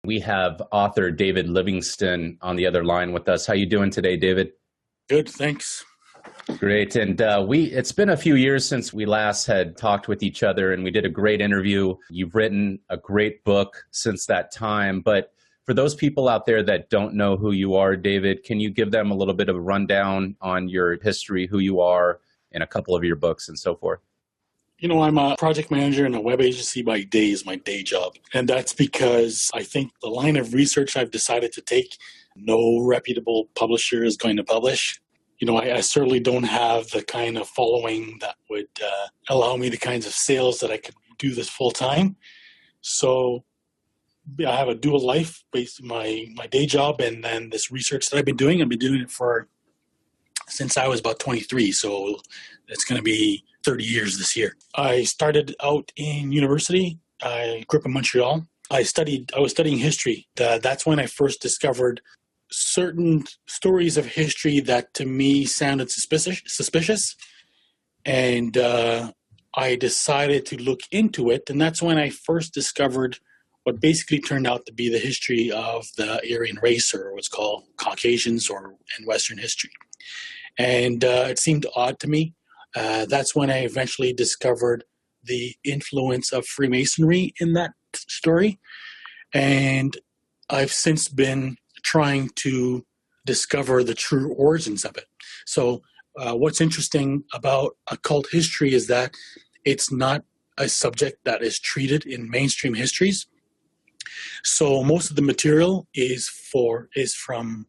We have author David Livingstone on the other line with us. How you doing today, David? Good, thanks. Great. And it's been a few years since we last had talked with each other, and we did a great interview. You've written a great book since that time. But for those people out there that don't know who you are, David, can you give them a little bit of a rundown on your history, who you are, and a couple of your books and so forth? You know, I'm a project manager in a web agency by day is my day job. And that's because I think the line of research I've decided to take, no reputable publisher is going to publish. You know, I certainly don't have the kind of following that would allow me the kinds of sales that I could do this full time. So I have a dual life based on my day job and then this research that I've been doing. I've been doing it since I was about 23. So it's going to be 30 years this year. I started out in university. I grew up in Montreal. I was studying history. That's when I first discovered certain stories of history that to me sounded suspicious. And I decided to look into it. And that's when I first discovered what basically turned out to be the history of the Aryan race, or what's called Caucasians in Western history. And it seemed odd to me. That's when I eventually discovered the influence of Freemasonry in that story. And I've since been trying to discover the true origins of it. So what's interesting about occult history is that it's not a subject that is treated in mainstream histories. So most of the material is from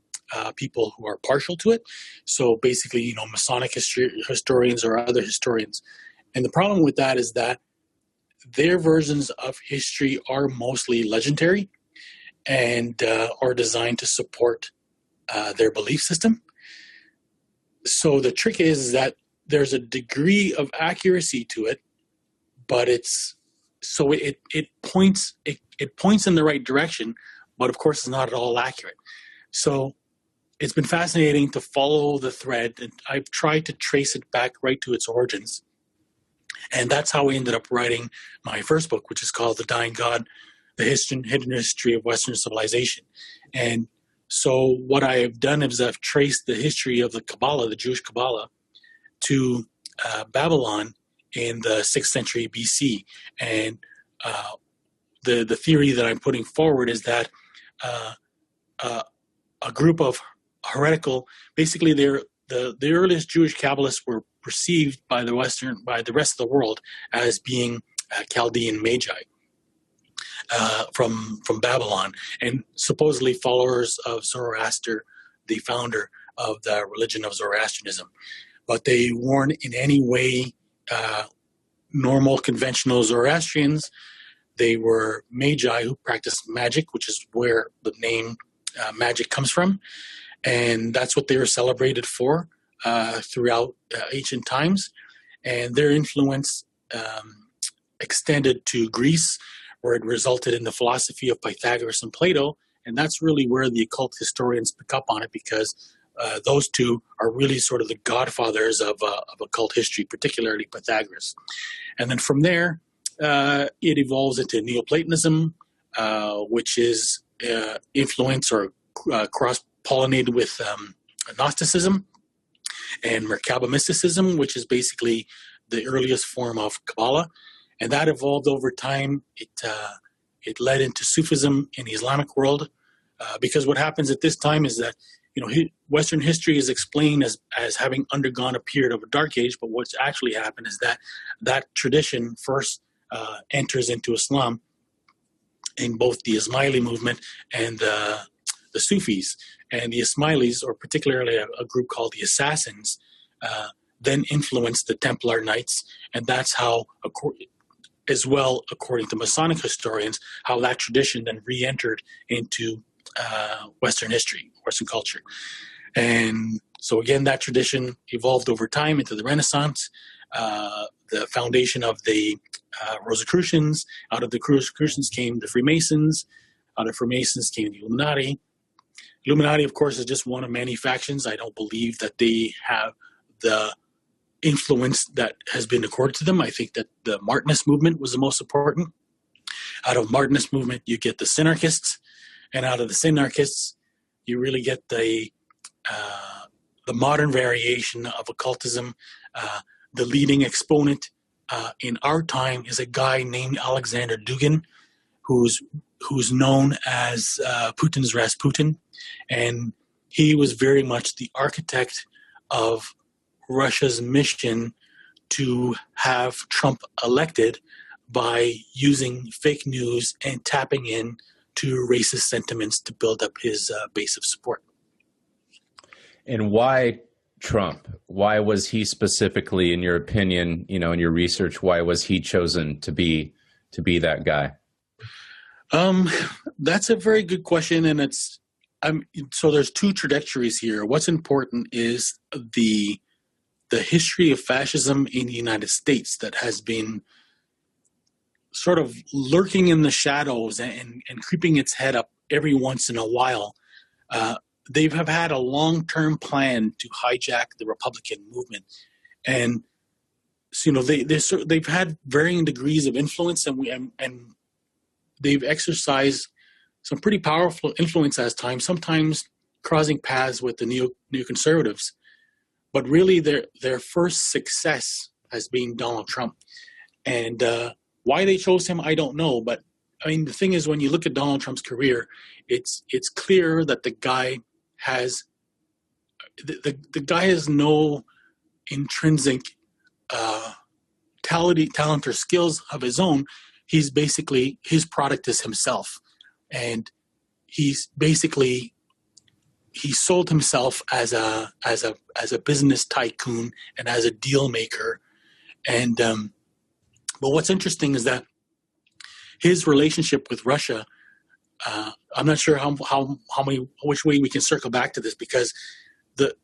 people who are partial to it. So basically, you know, Masonic historians or other historians. And the problem with that is that their versions of history are mostly legendary and are designed to support their belief system. So the trick is that there's a degree of accuracy to it, but it points in the right direction, but of course it's not at all accurate. So it's been fascinating to follow the thread, and I've tried to trace it back right to its origins. And that's how I ended up writing my first book, which is called The Dying God, The Hidden History of Western Civilization. And so what I have done is I've traced the history of the Kabbalah, the Jewish Kabbalah, to Babylon in the 6th century BC. And the theory that I'm putting forward is that a group of heretical, basically the earliest Jewish Kabbalists were perceived by the rest of the world as being Chaldean Magi from Babylon, and supposedly followers of Zoroaster, the founder of the religion of Zoroastrianism. But they weren't in any way normal, conventional Zoroastrians. They were Magi who practiced magic, which is where the name magic comes from. And that's what they were celebrated for throughout ancient times. And their influence extended to Greece, where it resulted in the philosophy of Pythagoras and Plato. And that's really where the occult historians pick up on it, because those two are really sort of the godfathers of occult history, particularly Pythagoras. And then from there, it evolves into Neoplatonism, which is influence or cross-pollinated with Gnosticism, and Merkaba mysticism, which is basically the earliest form of Kabbalah. And that evolved over time. It led into Sufism in the Islamic world, because what happens at this time is that, you know, Western history is explained as having undergone a period of a dark age, but what's actually happened is that tradition first enters into Islam in both the Ismaili movement and the Sufis. And the Ismailis, or particularly a group called the Assassins, then influenced the Templar Knights, and that's how, as well, according to Masonic historians, how that tradition then re-entered into Western history, Western culture. And so again, that tradition evolved over time into the Renaissance, the foundation of the Rosicrucians. Out of the Rosicrucians came the Freemasons. Out of Freemasons came the Illuminati. Illuminati, of course, is just one of many factions. I don't believe that they have the influence that has been accorded to them. I think that the Martinist movement was the most important. Out of Martinist movement, you get the Synarchists, And out of the synarchists, you really get the modern variation of occultism. The leading exponent in our time is a guy named Alexander Dugin, who's known as Putin's Rasputin, and he was very much the architect of Russia's mission to have Trump elected by using fake news and tapping in to racist sentiments to build up his base of support. And why Trump? Why was he specifically, in your opinion, in your research, why was he chosen to be that guy? That's a very good question, and so there's two trajectories here. What's important is the history of fascism in the United States that has been sort of lurking in the shadows and creeping its head up every once in a while. They have had a long-term plan to hijack the Republican movement, and so, they've had varying degrees of influence, and they've exercised some pretty powerful influence at times, sometimes crossing paths with the neoconservatives. But really, their first success has been Donald Trump. And why they chose him, I don't know. But I mean, the thing is, when you look at Donald Trump's career, it's clear that the guy has no intrinsic talent or skills of his own. He's basically, his product is himself, and he sold himself as a business tycoon and as a deal maker. And but what's interesting is that his relationship with Russia, I'm not sure which way we can circle back to this, because the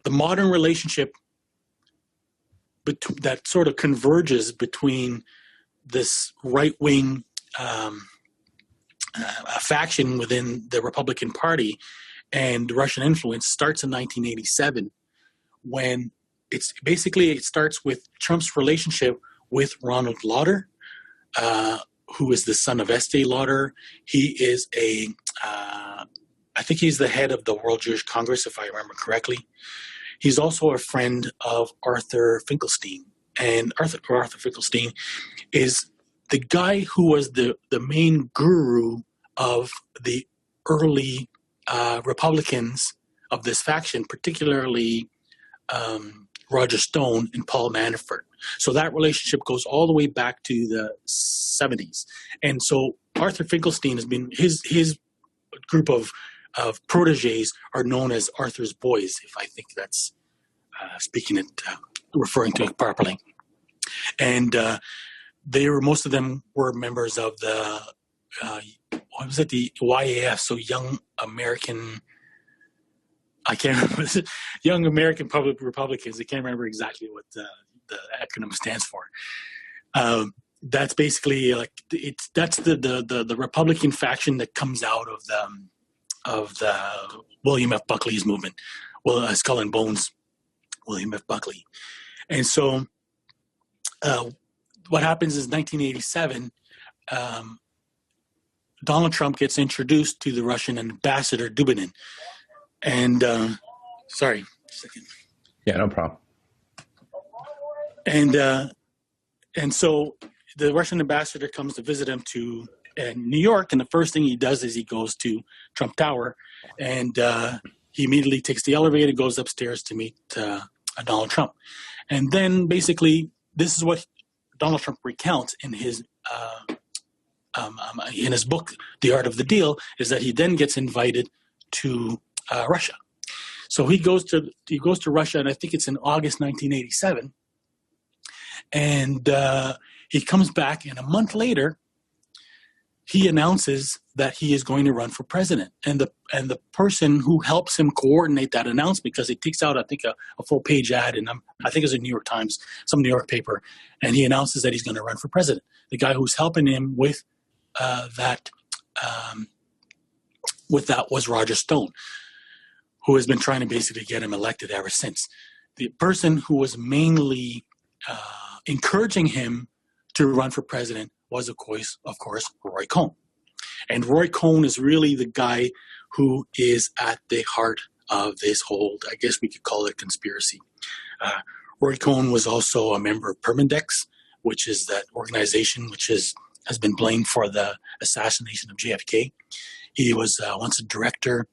modern relationship that sort of converges between this right-wing faction within the Republican Party and Russian influence starts in 1987, when it starts with Trump's relationship with Ronald Lauder, who is the son of Estee Lauder. He is I think he's the head of the World Jewish Congress, if I remember correctly. He's also a friend of Arthur Finkelstein. And Arthur Finkelstein is the guy who was the main guru of the early Republicans of this faction, particularly Roger Stone and Paul Manafort. So that relationship goes all the way back to the 70s. And so Arthur Finkelstein has been, his group of proteges are known as Arthur's Boys, if I think that's referring to it properly. And most of them were members of the, the YAF, so Young American, I can't remember, Young American Public Republicans. I can't remember exactly what the acronym stands for. That's basically that's the Republican faction that comes out of the William F. Buckley's movement. Well, Skull and Bones, William F. Buckley. And so what happens is 1987, Donald Trump gets introduced to the Russian ambassador Dubinin. And sorry, a second. Yeah, no problem. And so the Russian ambassador comes to visit him to New York, and the first thing he does is he goes to Trump Tower, and he immediately takes the elevator, goes upstairs to meet Donald Trump. And then basically this is what Donald Trump recounts in his book, The Art of the Deal, is that he then gets invited to Russia. So he goes to Russia, and I think it's in August 1987. And he comes back, and a month later, he announces that he is going to run for president. And the person who helps him coordinate that announcement, because he takes out, I think, a full page ad, and I think it's a New York Times, some New York paper, and he announces that he's going to run for president. The guy who's helping him with that was Roger Stone, who has been trying to basically get him elected ever since. The person who was mainly encouraging him to run for president was, of course, Roy Cohn. And Roy Cohn is really the guy who is at the heart of this whole, I guess we could call it conspiracy. Roy Cohn was also a member of Permindex, which is that organization which has been blamed for the assassination of JFK. He was once a director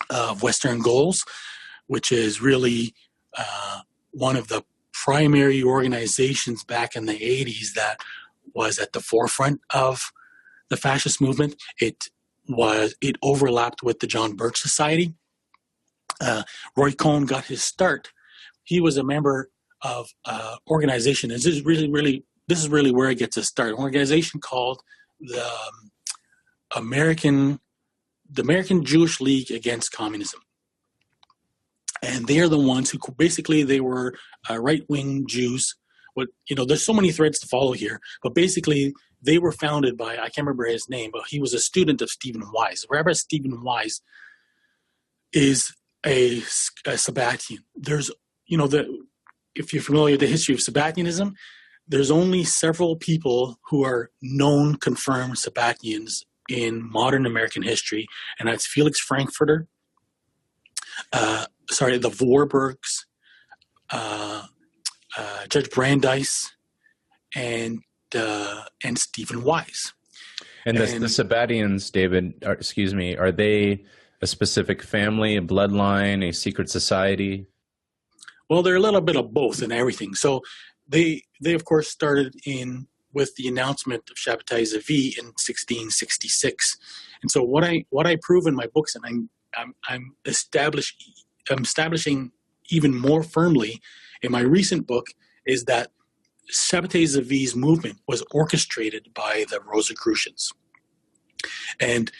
of Western Goals, which is really one of the primary organizations back in the 80s that was at the forefront of the fascist movement. It overlapped with the John Birch Society. Roy Cohn got his start. He was a member of an organization, and this is really where it gets a start. An organization called the American Jewish League Against Communism. And they are the ones who basically, they were right-wing Jews. There's so many threads to follow here, but basically they were founded by, I can't remember his name, but he was a student of Stephen Wise. Rabbi Stephen Wise is a Sabbatian. There's, if you're familiar with the history of Sabbatianism, there's only several people who are known, confirmed Sabbatians in modern American history, and that's Felix Frankfurter, the Warburgs, Judge Brandeis, and Stephen Wise. And the Sabbatians, David, are they a specific family, a bloodline, a secret society? Well, they're a little bit of both and everything. So they of course started with the announcement of Shabbatai Zevi in 1666. And so what I prove in my books, and I'm establishing even more firmly in my recent book, is that Shabbatai Zevi's movement was orchestrated by the Rosicrucians. And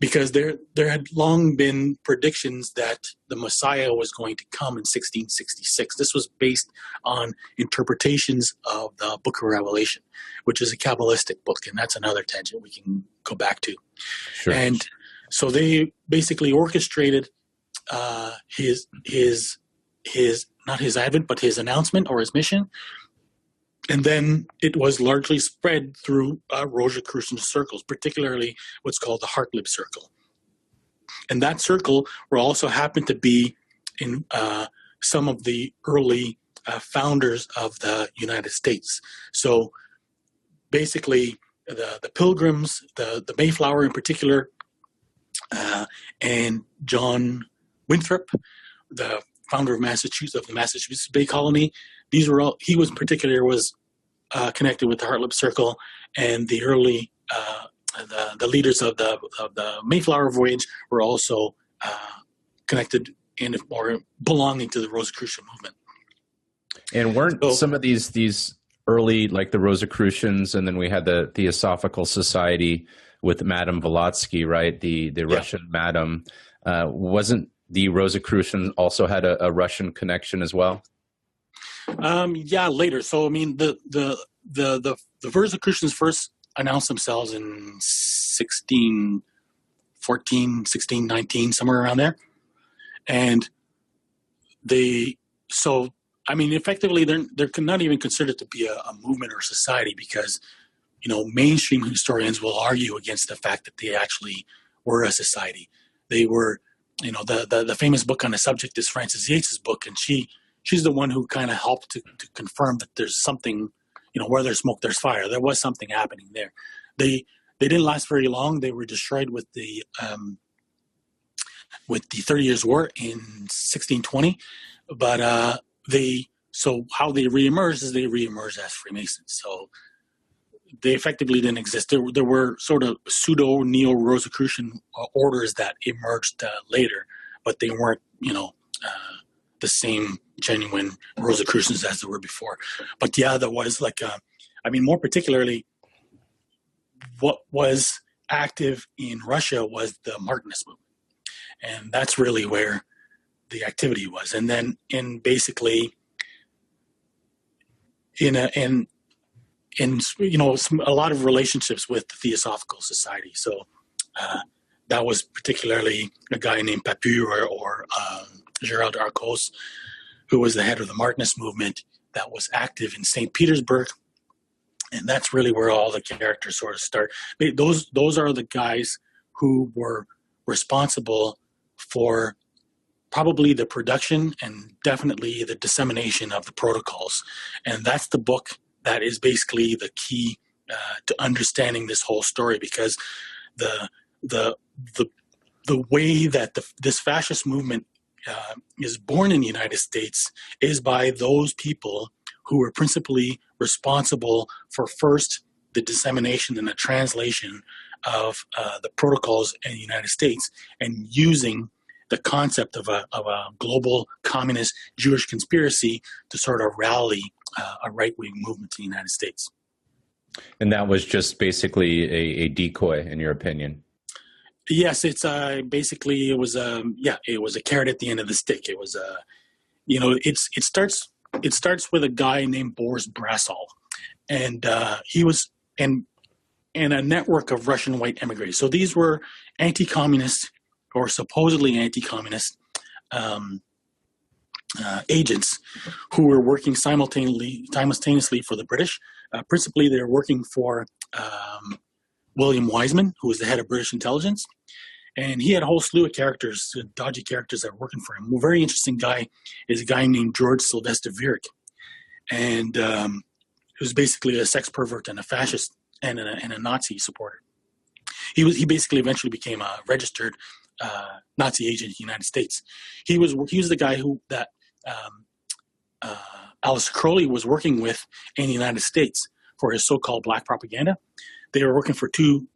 because there had long been predictions that the Messiah was going to come in 1666. This was based on interpretations of the Book of Revelation, which is a Kabbalistic book, and that's another tangent we can go back to. Sure. And so they basically orchestrated his not his advent, but his announcement or his mission. And then it was largely spread through Rosicrucian circles, particularly what's called the Hartlib Circle. And that circle will also happen to be in some of the early founders of the United States. So basically the Pilgrims, the Mayflower in particular, and John Winthrop, the founder of the Massachusetts Bay Colony, he was connected with the Hartlib Circle, and the early the leaders of the Mayflower voyage were also connected or belonging to the Rosicrucian movement. And weren't some of these early, like the Rosicrucians, and then we had the Theosophical Society with Madame Blavatsky, right? The Russian Madame. Wasn't the Rosicrucians also had a Russian connection as well? Later. So I mean, the Rosicrucians first announced themselves in 1614, 1619, somewhere around there, and effectively they're not even considered to be a movement or society, because mainstream historians will argue against the fact that they actually were a society. They were, the famous book on the subject is Frances Yates's book, and she's the one who kind of helped to confirm that there's something, where there's smoke, there's fire. There was something happening there. They didn't last very long. They were destroyed with the 30 Years' War in 1620. But how they reemerged is they reemerged as Freemasons. So they effectively didn't exist. There were sort of pseudo neo-Rosicrucian orders that emerged later, but they weren't, the same genuine Rosicrucians as there were before. But there was more particularly, what was active in Russia was the Martinist movement. And that's really where the activity was. And then a lot of relationships with the Theosophical Society. So that was particularly a guy named Papur or Gerald Arcos, who was the head of the Martinist movement that was active in St. Petersburg And that's really where all the characters sort of start. Those are the guys who were responsible for probably the production and definitely the dissemination of the protocols. And that's the book that is basically the key to understanding this whole story, because the the the the way that this fascist movement is born in the United States is by those people who were principally responsible for first the dissemination and the translation of the protocols in the United States, and using the concept of a global communist Jewish conspiracy to sort of rally a right-wing movement in the United States. And that was just basically a decoy, in your opinion? Yes, it's basically it was a carrot at the end of the stick. It was it starts with a guy named Boris Brasol, and he was in a network of Russian white emigres. So these were anti-communist or supposedly anti-communist agents who were working simultaneously for the British. Principally, they were working for William Wiseman, who was the head of British intelligence. And he had a whole slew of characters, dodgy characters that were working for him. A very interesting guy is a guy named George Sylvester Vierick. And he was basically a sex pervert and a fascist and a Nazi supporter. He basically eventually became a registered Nazi agent in the United States. He was the guy that Alice Crowley was working with in the United States for his so-called black propaganda. They were working for two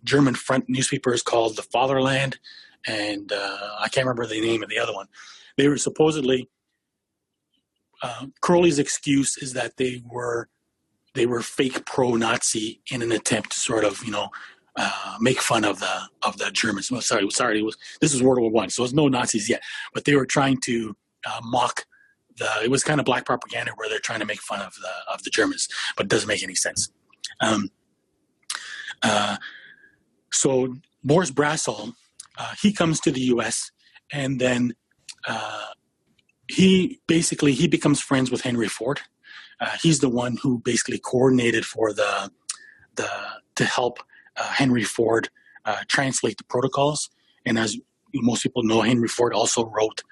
German front newspapers called The Fatherland, and I can't remember the name of the other one. They were supposedly Crowley's excuse is that they were fake pro-Nazi in an attempt to sort of make fun of the Germans. Well, sorry, this was World War I, so there was no Nazis yet, but they were trying to mock it was kind of black propaganda where they're trying to make fun of the Germans, but it doesn't make any sense. So Boris Brasol, he comes to the U.S. and then he becomes friends with Henry Ford. He's the one who basically coordinated for to help Henry Ford translate the protocols. And as most people know, Henry Ford also wrote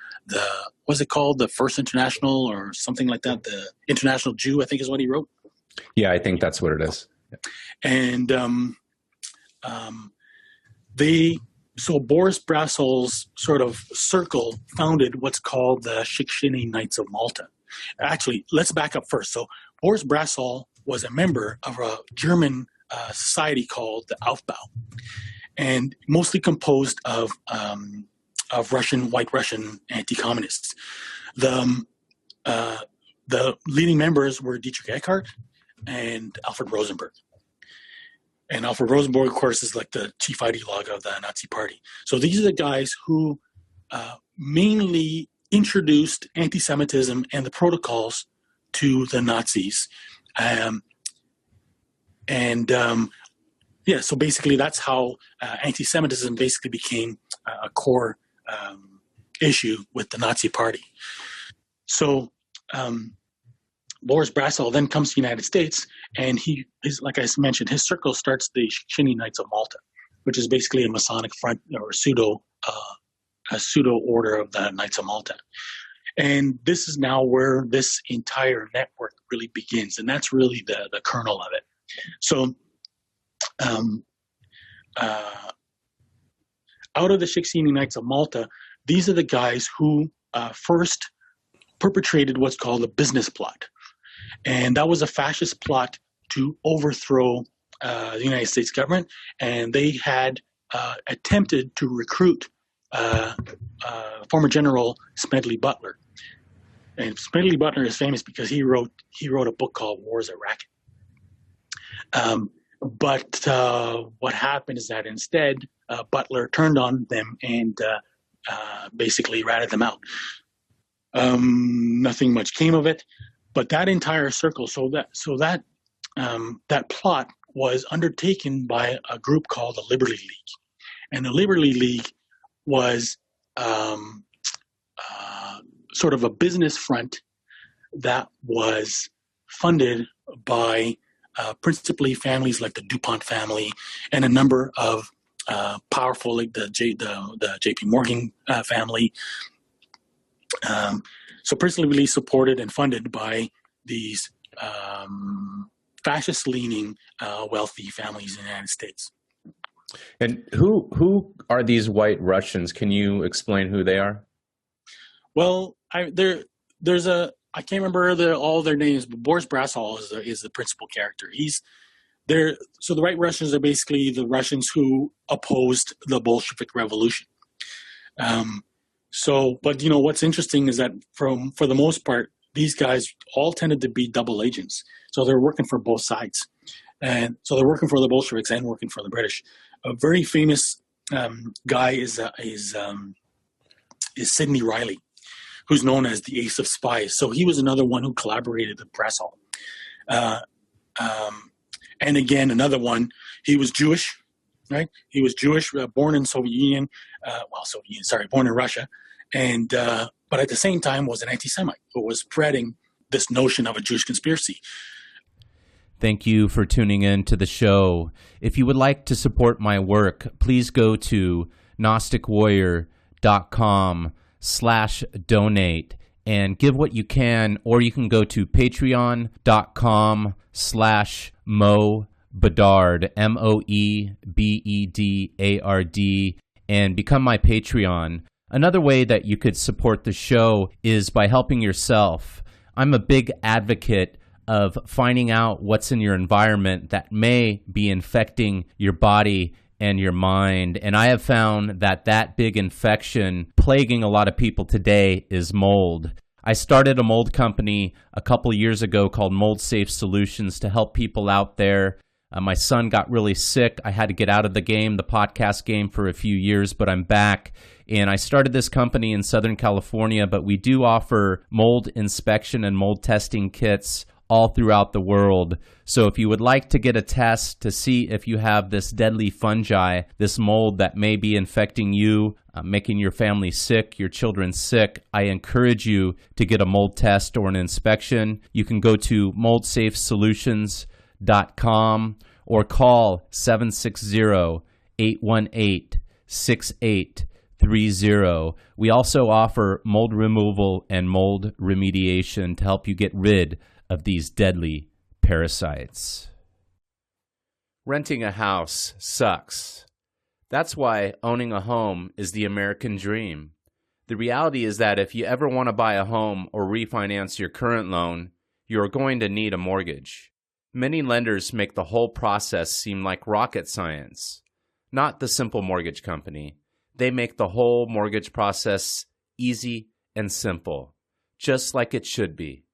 what's it called? The First International or something like that. The International Jew, I think is what he wrote. Yeah, I think that's what it is. And so Boris Brasol's sort of circle founded what's called the Shikshini Knights of Malta. Actually, let's back up first. So Boris Brasol was a member of a German society called the Aufbau, and mostly composed of white Russian anti-communists. The leading members were Dietrich Eckart and Alfred Rosenberg. And Alfred Rosenberg, of course, is like the chief ideologue of the Nazi Party. So these are the guys who mainly introduced anti-Semitism and the protocols to the Nazis. So basically that's how anti-Semitism basically became a core issue with the Nazi Party. So Boris Brasol then comes to the United States, and like I mentioned, his circle starts the Shikshini Knights of Malta, which is basically a Masonic front or a pseudo order of the Knights of Malta. And this is now where this entire network really begins, and that's really the kernel of it. So out of the Shikshini Knights of Malta, these are the guys who first perpetrated what's called a business plot. And that was a fascist plot to overthrow the United States government. And they had attempted to recruit former General Smedley Butler. And Smedley Butler is famous because he wrote a book called War is a Racket. But what happened is that instead, Butler turned on them and basically ratted them out. Nothing much came of it, but that entire circle, that plot was undertaken by a group called the Liberty League, and the Liberty League was sort of a business front that was funded by principally families like the DuPont family and a number of powerful, like the J.P. Morgan family. So principally supported and funded by these fascist-leaning, wealthy families in the United States. And who are these White Russians? Can you explain who they are? Well, there's a, I can't remember all their names, but Boris Brasshall is the principal character. He's there. So the White Russians are basically the Russians who opposed the Bolshevik Revolution. But you know what's interesting is that for the most part, these guys all tended to be double agents. So they're working for both sides, and so they're working for the Bolsheviks and working for the British. A very famous guy is Sidney Riley, who's known as the Ace of Spies. So he was another one who collaborated with Brasshall. And again, another one, he was Jewish, right? He was Jewish, born in born in Russia. And but at the same time was an anti-Semite who was spreading this notion of a Jewish conspiracy. Thank you for tuning in to the show. If you would like to support my work, please go to gnosticwarrior.com/donate and give what you can, or you can go to patreon.com/Mo Bedard, MOEBEDARD, and become my Patreon. Another way that you could support the show is by helping yourself. I'm a big advocate of finding out what's in your environment that may be infecting your body and your mind. And I have found that big infection plaguing a lot of people today is mold. I started a mold company a couple years ago called Mold Safe Solutions to help people out there. My son got really sick. I had to get out of the podcast game, for a few years, but I'm back. And I started this company in Southern California, but we do offer mold inspection and mold testing kits all throughout the world. So if you would like to get a test to see if you have this deadly fungi, this mold that may be infecting you, making your family sick, your children sick, I encourage you to get a mold test or an inspection. You can go to moldsafesolutions.com or call 760-818-6830. We also offer mold removal and mold remediation to help you get rid of these deadly parasites. Renting a house sucks. That's why owning a home is the American dream. The reality is that if you ever want to buy a home or refinance your current loan, you're going to need a mortgage. Many lenders make the whole process seem like rocket science. Not the Simple Mortgage Company. They make the whole mortgage process easy and simple, just like it should be.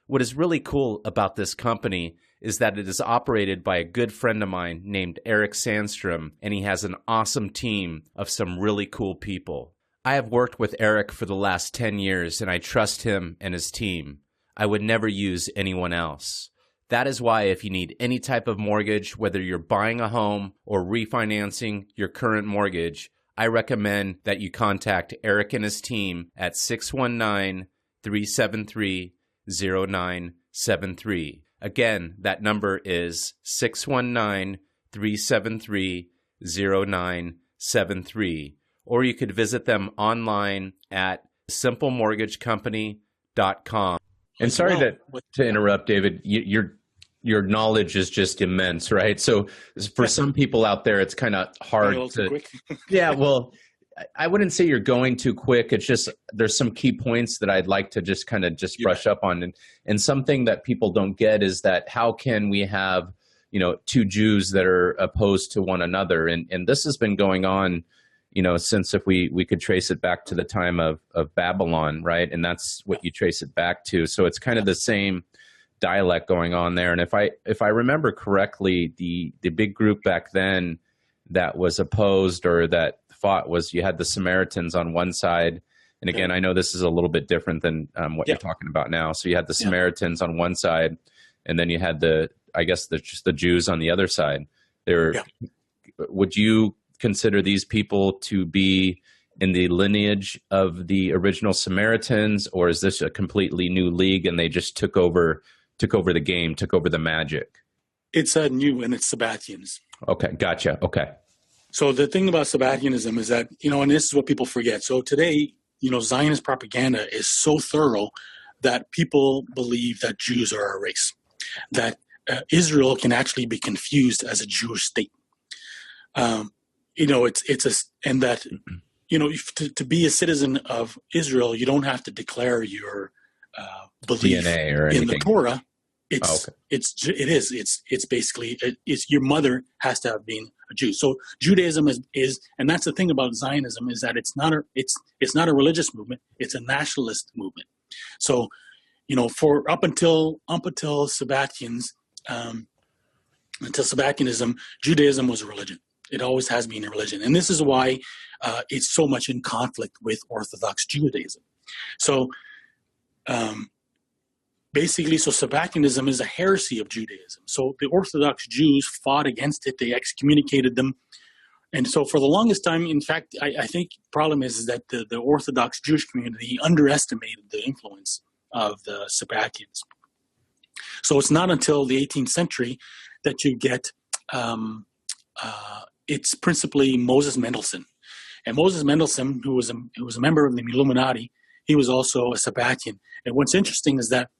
What is really cool about this company is that it is operated by a good friend of mine named Eric Sandstrom, and he has an awesome team of some really cool people. I have worked with Eric for the last 10 years, and I trust him and his team. I would never use anyone else. That is why if you need any type of mortgage, whether you're buying a home or refinancing your current mortgage, I recommend that you contact Eric and his team at 619-373-0973. Again, that number is 619-373-0973. Or you could visit them online at simplemortgagecompany.com. And sorry to interrupt, David. Your knowledge is just immense, right? So for some people out there, it's kind of hard to. Yeah, well, I wouldn't say you're going too quick. It's just there's some key points that I'd like to just brush up on. And something that people don't get is that how can we have, two Jews that are opposed to one another? And this has been going on, since if we could trace it back to the time of Babylon, right? And that's what you trace it back to. So it's kind of the same dialect going on there. And if I remember correctly, the big group back then that was opposed or that fought was you had the Samaritans on one side. And again, I know this is a little bit different than what you're talking about now. So you had the Samaritans on one side, and then you had just the Jews on the other side. Would you consider these people to be in the lineage of the original Samaritans, or is this a completely new league and they just took over took over the game, took over the magic? It's new, and it's Sabbatians. Okay, gotcha. Okay. So the thing about Sabbatianism is that, and this is what people forget. So today, Zionist propaganda is so thorough that people believe that Jews are a race, that Israel can actually be confused as a Jewish state. And that, to be a citizen of Israel, you don't have to declare your belief DNA or anything in the Torah. It's basically your mother has to have been a Jew. So Judaism is, and that's the thing about Zionism, is that it's not a religious movement, it's a nationalist movement. So, for up until Sabbatians, until Sabbatianism, Judaism was a religion. It always has been a religion, and this is why it's so much in conflict with Orthodox Judaism. So. Basically, so Sabbatianism is a heresy of Judaism. So the Orthodox Jews fought against it. They excommunicated them. And so for the longest time, in fact, I think the problem is that the Orthodox Jewish community underestimated the influence of the Sabbatians. So it's not until the 18th century that you get, it's principally Moses Mendelssohn. And Moses Mendelssohn, who was a member of the Illuminati, he was also a Sabbatian. And what's interesting is that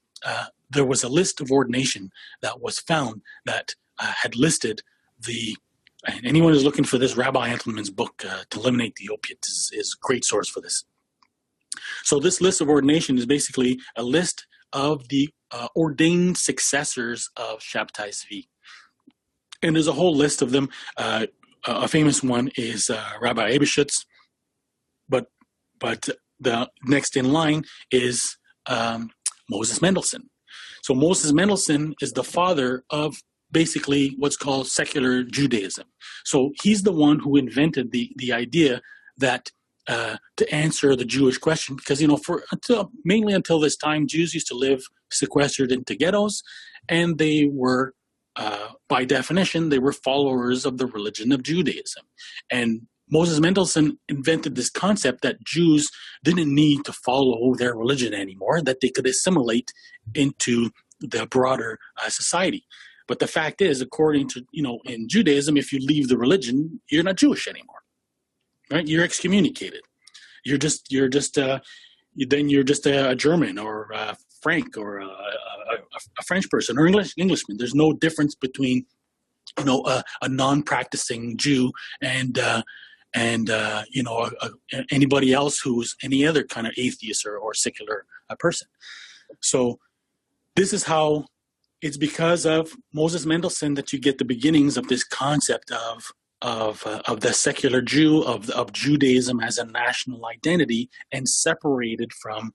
there was a list of ordination that was found that had listed and anyone who's looking for this, Rabbi Entelman's book, To Eliminate the Opiate, is a great source for this. So this list of ordination is basically a list of the ordained successors of Shabtai Tzvi. And there's a whole list of them. A famous one is Rabbi Eberschutz, but the next in line is Moses Mendelssohn. So Moses Mendelssohn is the father of basically what's called secular Judaism. So he's the one who invented the idea that to answer the Jewish question, because mainly until this time, Jews used to live sequestered into ghettos, and they were by definition they were followers of the religion of Judaism. And Moses Mendelssohn invented this concept that Jews didn't need to follow their religion anymore, that they could assimilate into the broader society. But the fact is, according to, in Judaism, if you leave the religion, you're not Jewish anymore, right? You're excommunicated. You're just a German or a Frank or a French person or Englishman. There's no difference between, a non-practicing Jew and anybody else who's any other kind of atheist or secular person. So this is how it's because of Moses Mendelssohn that you get the beginnings of this concept of the secular Jew, of Judaism as a national identity and separated from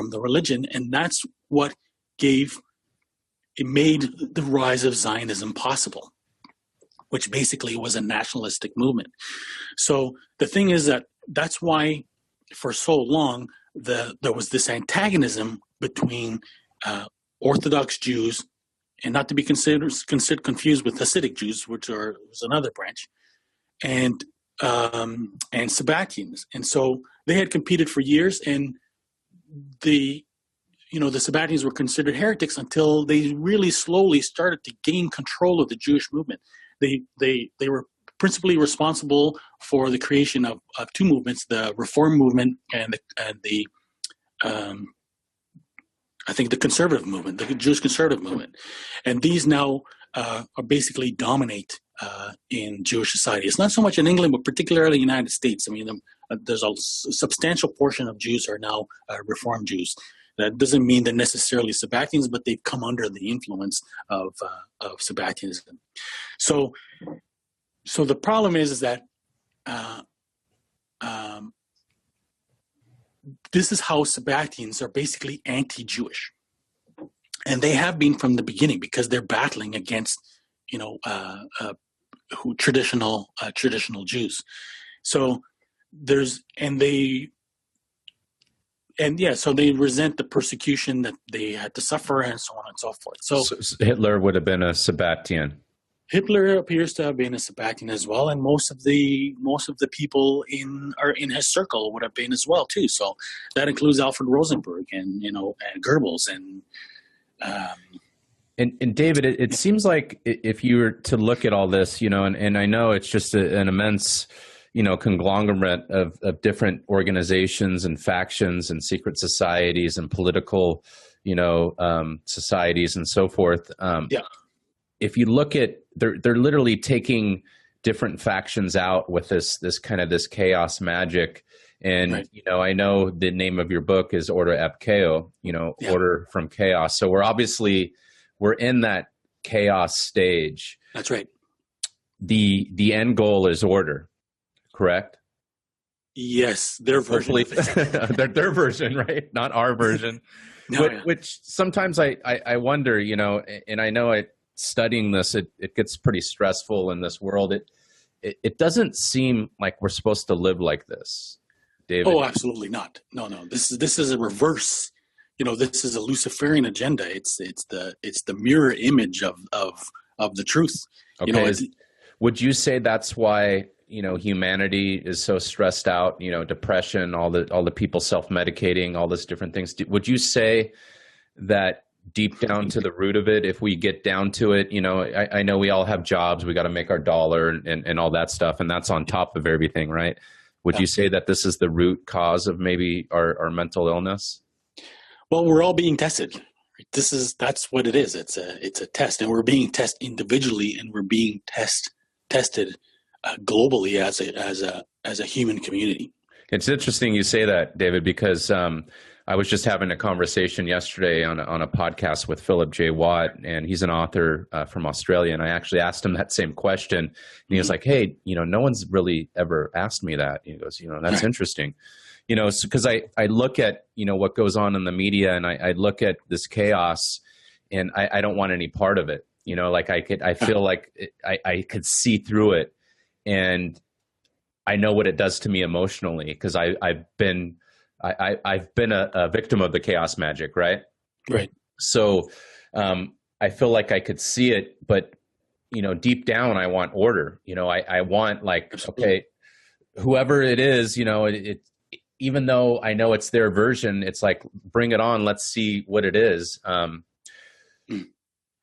the religion. And that's what made the rise of Zionism possible, which basically was a nationalistic movement. So the thing is that's why for so long there was this antagonism between Orthodox Jews, and not to be considered confused with Hasidic Jews, which was another branch, and Sabbatians. And so they had competed for years, and the Sabbatians were considered heretics until they really slowly started to gain control of the Jewish movement. They were principally responsible for the creation of two movements: the Reform movement and the I think the conservative movement, the Jewish conservative movement. And these now basically dominate in Jewish society. It's not so much in England, but particularly in the United States. I mean, there's a substantial portion of Jews are now Reform Jews. That doesn't mean they're necessarily Sabbatians, but they've come under the influence of Sabbatianism. So the problem is that this is how Sabbatians are basically anti-Jewish, and they have been from the beginning because they're battling against traditional Jews. So so they resent the persecution that they had to suffer, and so on and so forth. So Hitler would have been a Sabbatian. Hitler appears to have been a Sabbatian as well, and most of the people in his circle would have been as well too. So that includes Alfred Rosenberg and Goebbels and And David, it seems like if you were to look at all this, and I know it's just an immense, conglomerate of different organizations and factions and secret societies and political, societies and so forth. Yeah. If you look at, they're literally taking different factions out with this kind of this chaos magic. And, Right. I know the name of your book is Ordo ab Chao, Yeah. Order from Chaos. So we're in that chaos stage. That's right. The end goal is order, correct? Yes, their version of it. their version, right? Not our version. No, yeah. Which sometimes I wonder, and I know studying this, it gets pretty stressful in this world. It doesn't seem like we're supposed to live like this, David. Oh, absolutely not. No. This is a reverse. This is a Luciferian agenda. It's the mirror image of the truth. Okay. Would you say that's why humanity is so stressed out? Depression, all the people self-medicating, all these different things. Would you say that deep down to the root of it, if we get down to it, I know we all have jobs, we got to make our dollar and all that stuff, and that's on top of everything, right? Would you say that this is the root cause of maybe our mental illness? Well, we're all being tested. That's what it is. It's a test, and we're being tested individually, and we're being tested globally as a human community. It's interesting you say that, David, because I was just having a conversation yesterday on a podcast with Philip J. Watt, and he's an author from Australia. And I actually asked him that same question, and he was like, "Hey, no one's really ever asked me that." He goes, "That's interesting." Because I look at what goes on in the media, and I look at this chaos, and I don't want any part of it. I feel like I could see through it, and I know what it does to me emotionally because I've been a victim of the chaos magic, right? Right. So I feel like I could see it, but deep down, I want order. I want okay, whoever it is, even though I know it's their version, it's like, bring it on. Let's see what it is.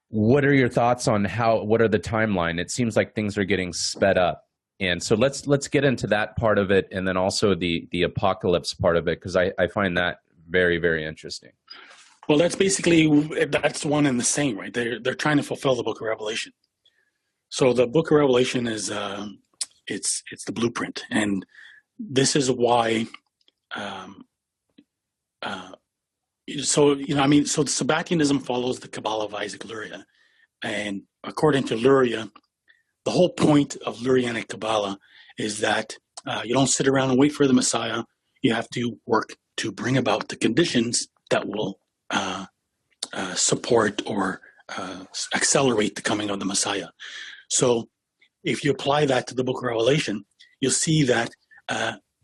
What are your thoughts on what are the timeline? It seems like things are getting sped up. And so let's get into that part of it, and then also the apocalypse part of it, because I find that very, very interesting. Well, that's one and the same, right? They're trying to fulfill the Book of Revelation. So the Book of Revelation is it's the blueprint, and this is why. So Sabbatianism follows the Kabbalah of Isaac Luria, and according to Luria, the whole point of Lurianic Kabbalah is that you don't sit around and wait for the Messiah. You have to work to bring about the conditions that will support or accelerate the coming of the Messiah. So if you apply that to the Book of Revelation, you'll see that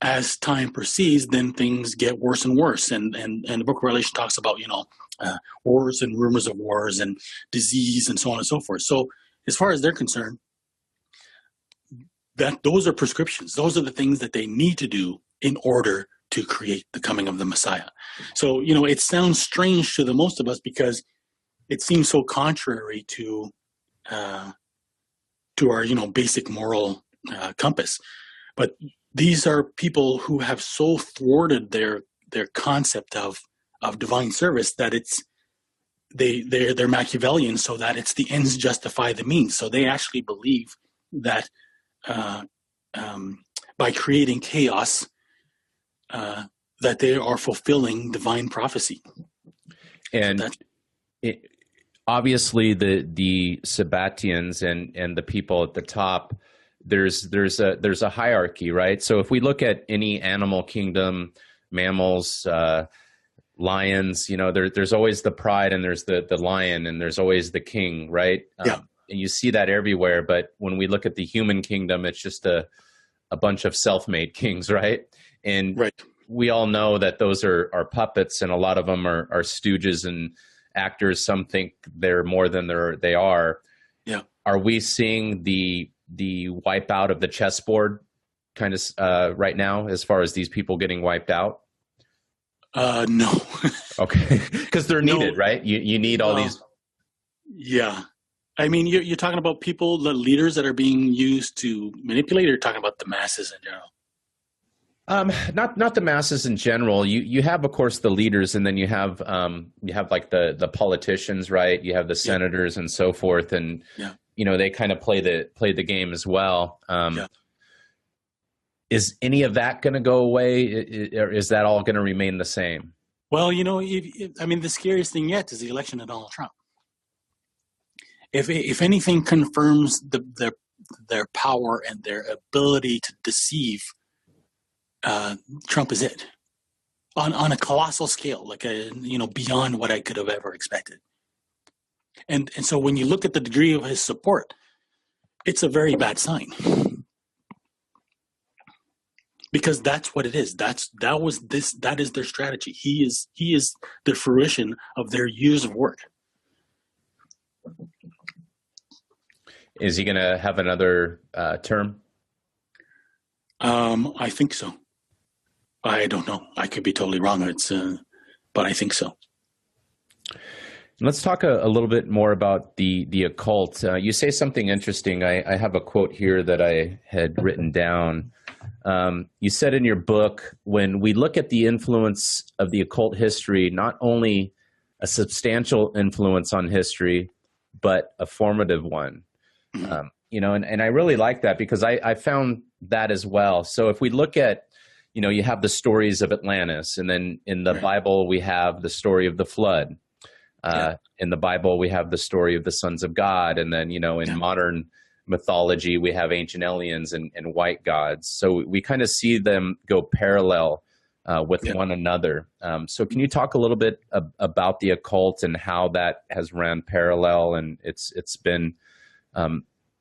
as time proceeds, then things get worse and worse. And the Book of Revelation talks about, wars and rumors of wars and disease and so on and so forth. So as far as they're concerned, those are prescriptions. Those are the things that they need to do in order to create the coming of the Messiah. So, it sounds strange to the most of us because it seems so contrary to our, basic moral compass. But these are people who have so thwarted their concept of divine service that they're Machiavellian, so that it's the ends justify the means. So they actually believe that by creating chaos, that they are fulfilling divine prophecy. And obviously, the Sabbatians and the people at the top, there's a hierarchy, right? So if we look at any animal kingdom, mammals, lions, there's always the pride, and there's the lion, and there's always the king, right? Yeah. And you see that everywhere. But when we look at the human kingdom, it's just a bunch of self-made kings, right? And right. We all know that those are puppets, and a lot of them are stooges and actors. Some think they're more than they are. Yeah. Are we seeing the wipeout of the chessboard kind of right now, as far as these people getting wiped out? No. Okay, because they're needed, right? You need all these. Yeah. I mean, you're talking about people, the leaders that are being used to manipulate, or you're talking about the masses in general? Not the masses in general. You have, of course, the leaders, and then you have like the politicians, right? You have the Yeah. senators and so forth, and Yeah. they kind of play the game as well. Yeah. Is any of that going to go away, or is that all going to remain the same? Well, I mean, the scariest thing yet is the election of Donald Trump. If anything confirms their power and their ability to deceive, Trump is it on a colossal scale, like beyond what I could have ever expected. And so when you look at the degree of his support, it's a very bad sign, because that's what it is. That is their strategy. He is the fruition of their years of work. Is he going to have another term? I think so. I don't know. I could be totally wrong. But I think so. Let's talk a little bit more about the occult. You say something interesting. I have a quote here that I had written down. You said in your book, when we look at the influence of the occult history, not only a substantial influence on history, but a formative one. And I really like that, because I found that as well. So if we look at, you have the stories of Atlantis, and then in the Bible, we have the story of the flood. In the Bible, we have the story of the sons of God. And then, in modern mythology, we have ancient aliens and white gods. So we kind of see them go parallel with one another. So can you talk a little bit about the occult and how that has ran parallel, and it's been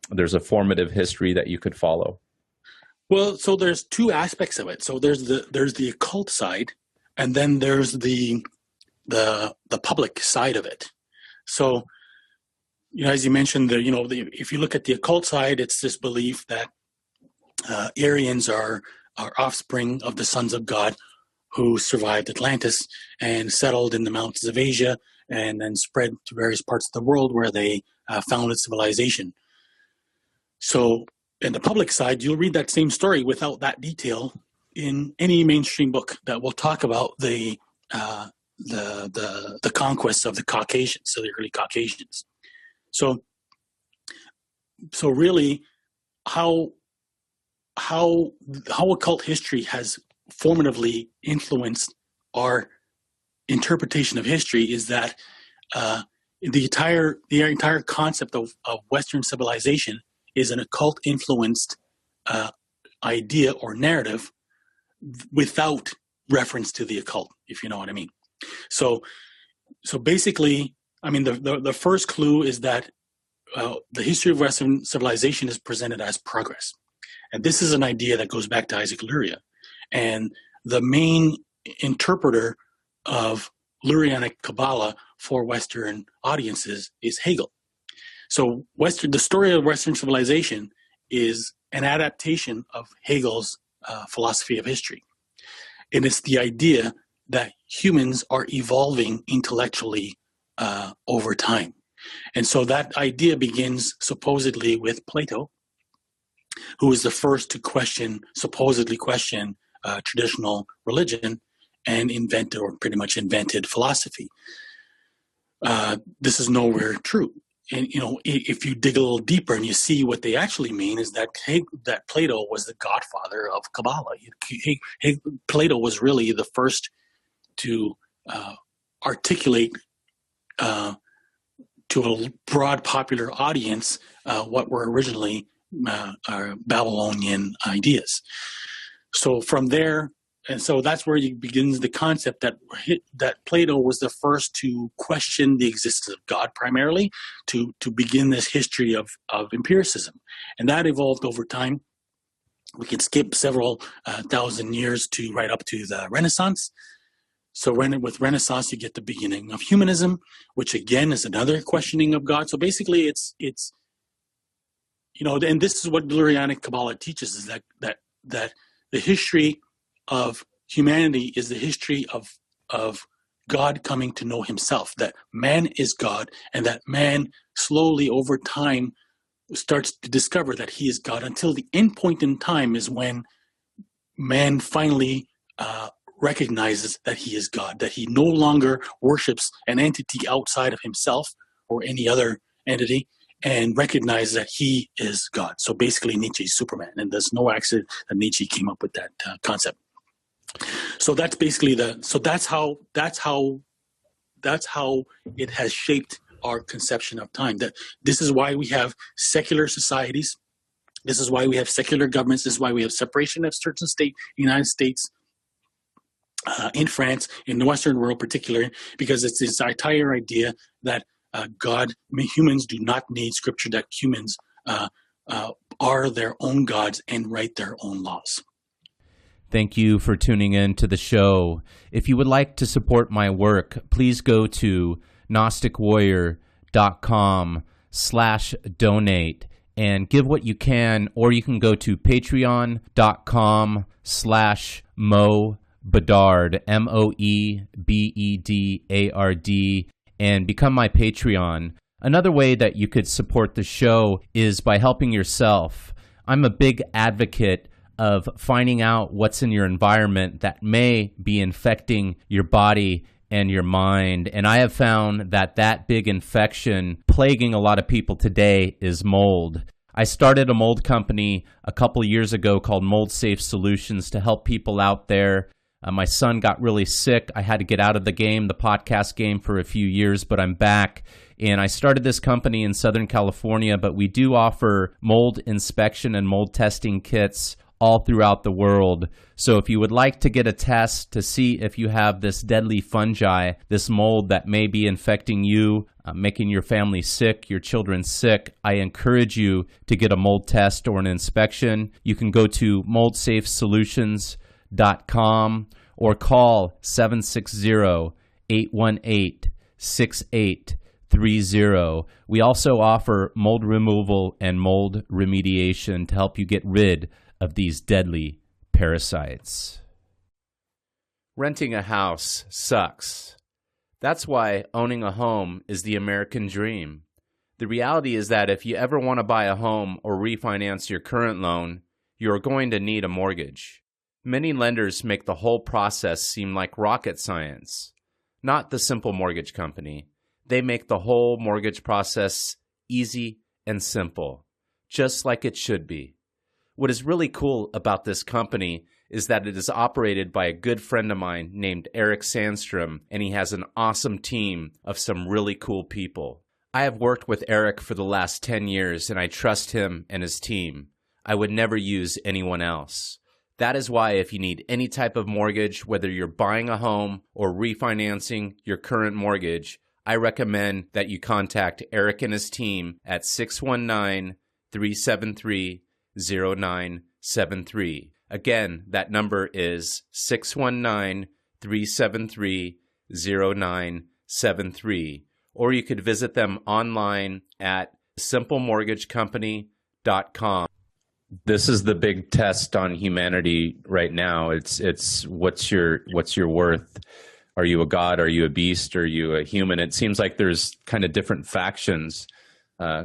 there's a formative history that you could follow? Well, so there's two aspects of it. So there's the occult side, and then there's the public side of it. So, as you mentioned, if you look at the occult side, it's this belief that Aryans are offspring of the sons of God who survived Atlantis and settled in the mountains of Asia, and then spread to various parts of the world where they founded civilization. So, in the public side, you'll read that same story without that detail in any mainstream book that will talk about the conquests of the Caucasians, so the early Caucasians. So really, how occult history has formatively influenced our interpretation of history is that the entire concept of Western civilization is an occult influenced idea or narrative without reference to the occult, if you know what I mean. So basically, I mean, the first clue is that the history of Western civilization is presented as progress. And this is an idea that goes back to Isaac Luria. And the main interpreter of Lurianic Kabbalah for Western audiences is Hegel. So the story of Western civilization is an adaptation of Hegel's philosophy of history. And it's the idea that humans are evolving intellectually over time. And so that idea begins supposedly with Plato, who was the first to supposedly question traditional religion and pretty much invented philosophy. This is nowhere true. And, if you dig a little deeper and you see what they actually mean is that Plato was the godfather of Kabbalah. Plato was really the first to articulate to a broad popular audience what were originally Babylonian ideas. So from there, and so that's where begins the concept that Plato was the first to question the existence of God, primarily to begin this history of empiricism, and that evolved over time. We could skip several thousand years to right up to the Renaissance. So with Renaissance, you get the beginning of humanism, which again is another questioning of God. So basically, it's and this is what Lurianic Kabbalah teaches: is that the history of humanity is the history of God coming to know himself, that man is God, and that man slowly over time starts to discover that he is God, until the end point in time is when man finally recognizes that he is God, that he no longer worships an entity outside of himself or any other entity, and recognizes that he is God. So basically Nietzsche's Superman, and there's no accident that Nietzsche came up with that concept. So that's basically that's how it has shaped our conception of time. That this is why we have secular societies. This is why we have secular governments. This is why we have separation of church and state in the United States, in France, in the Western world particularly, because it's this entire idea that humans do not need scripture, that humans are their own gods and write their own laws. Thank you for tuning in to the show. If you would like to support my work, please go to gnosticwarrior.com/donate and give what you can, or you can go to patreon.com/Mo Bedard, MoeBedard, and become my Patreon. Another way that you could support the show is by helping yourself. I'm a big advocate of finding out what's in your environment that may be infecting your body and your mind. And I have found that big infection plaguing a lot of people today is mold. I started a mold company a couple years ago called Mold Safe Solutions to help people out there. My son got really sick. I had to get out of the podcast game, for a few years, but I'm back. And I started this company in Southern California, but we do offer mold inspection and mold testing kits all throughout the world. So if you would like to get a test to see if you have this deadly fungi, this mold that may be infecting you, making your family sick, your children sick, I encourage you to get a mold test or an inspection. You can go to moldsafesolutions.com or call 760-818-6830. We also offer mold removal and mold remediation to help you get rid of these deadly parasites. Renting a house sucks. That's why owning a home is the American dream. The reality is that if you ever want to buy a home or refinance your current loan, you're going to need a mortgage. Many lenders make the whole process seem like rocket science. Not the Simple Mortgage Company. They make the whole mortgage process easy and simple, just like it should be. What is really cool about this company is that it is operated by a good friend of mine named Eric Sandstrom, and he has an awesome team of some really cool people. I have worked with Eric for the last 10 years, and I trust him and his team. I would never use anyone else. That is why if you need any type of mortgage, whether you're buying a home or refinancing your current mortgage, I recommend that you contact Eric and his team at 619-373-0973. Again, that number is 619-373-0973. Or you could visit them online at simplemortgagecompany.com. This is the big test on humanity right now. It's what's your worth? Are you a god? Are you a beast? Are you a human? It seems like there's kind of different factions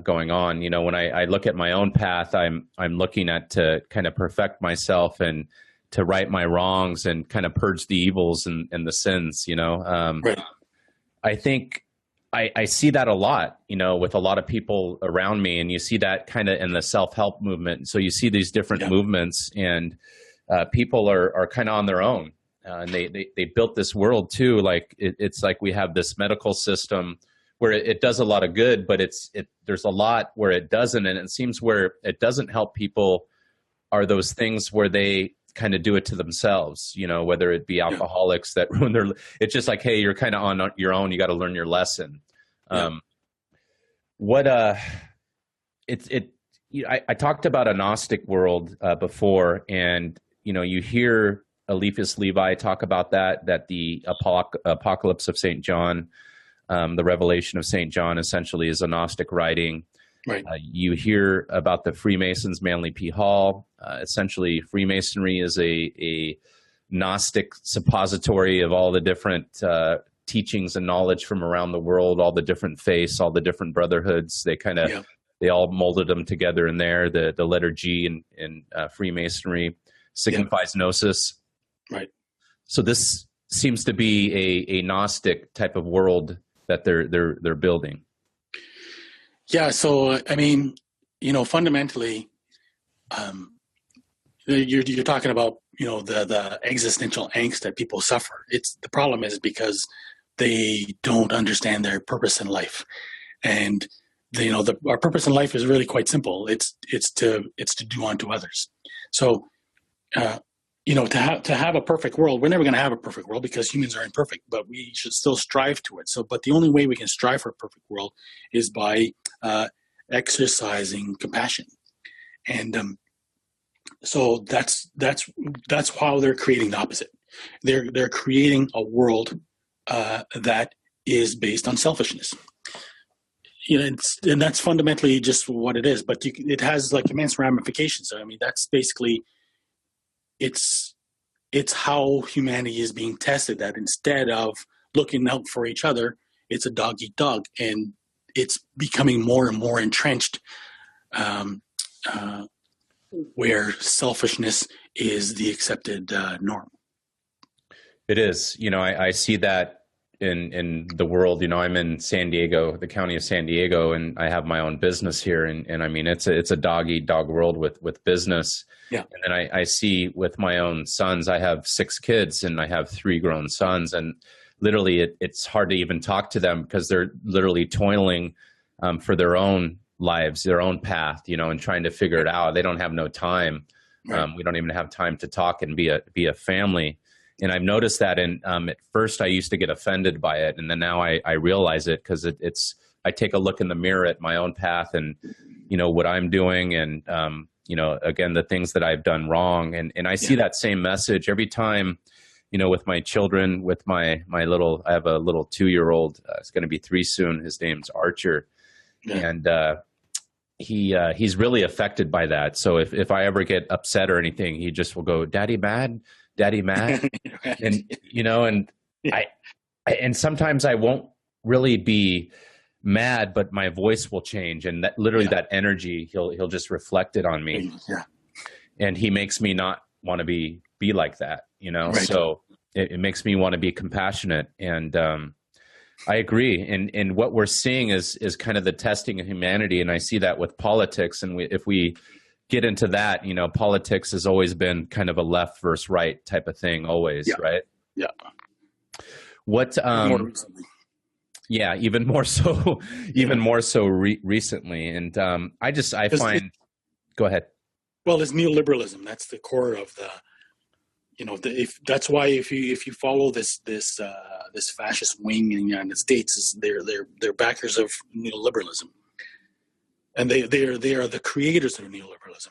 going on. You know, when I look at my own path, I'm looking at to kind of perfect myself and to right my wrongs and kind of purge the evils and the sins. You know, Right. I think I see that a lot, you know, with a lot of people around me, and you see that kind of in the self-help movement. So you see these different movements, and people are kind of on their own, and they built this world too. Like it's like we have this medical system where it does a lot of good, but there's a lot where it doesn't, and it seems where it doesn't help people are those things where they kind of do it to themselves, you know, whether it be alcoholics that ruin their, it's just like, hey, you're kind of on your own. You got to learn your lesson. I talked about a Gnostic world before, and, you know, you hear Eliphas Levi talk about that the apocalypse of St. John, the revelation of St. John essentially is a Gnostic writing. Right. You hear about the Freemasons, Manly P. Hall. Essentially, Freemasonry is a Gnostic suppository of all the different teachings and knowledge from around the world, all the different faiths, all the different brotherhoods. They kind of, they all molded them together in there. The letter G in Freemasonry signifies gnosis. Right. So this seems to be a Gnostic type of world that they're building. Yeah. So, I mean, fundamentally, you're talking about, the existential angst that people suffer. The problem is because they don't understand their purpose in life. And our purpose in life is really quite simple. It's to do unto others. So, to have a perfect world, we're never going to have a perfect world because humans are imperfect, but we should still strive to it. So, but the only way we can strive for a perfect world is by exercising compassion. And so that's how they're creating the opposite. They're creating a world that is based on selfishness. And that's fundamentally just what it is. But it has like immense ramifications. So, I mean, that's basically it's how humanity is being tested. That instead of looking out for each other, it's a dog eat dog, and it's becoming more and more entrenched. Where selfishness is the accepted norm. It is. I see that in the world. I'm in San Diego, the county of San Diego, and I have my own business here. And I mean, it's a dog eat dog world with business. Yeah. And then I see with my own sons, I have 6 kids and I have 3 grown sons, and literally it's hard to even talk to them because they're literally toiling for their own lives, their own path, and trying to figure it out. They don't have no time. Right. We don't even have time to talk and be a family. And I've noticed that. And at first I used to get offended by it, and then now I realize it because I take a look in the mirror at my own path and what I'm doing, and again, the things that I've done wrong, and I see that same message every time. With my children, with my little, I have a little 2-year-old. It's going to be 3 soon. His name's Archer. Yeah. And he's really affected by that. So if I ever get upset or anything, he just will go, "Daddy mad, Daddy mad," Right. and and sometimes I won't really be mad, but my voice will change, and that literally that energy, he'll just reflect it on me. Yeah. And he makes me not want to be like that, Right. So it makes me want to be compassionate, and I agree. And what we're seeing is kind of the testing of humanity. And I see that with politics. And if we get into that, politics has always been kind of a left versus right type of thing always. Right. Yeah. What, more recently. Yeah, even more so recently. And I find, go ahead. Well, it's neoliberalism. That's the core of the, that's why if you follow this fascist wing in the United States, they're backers of neoliberalism, and they are the creators of neoliberalism.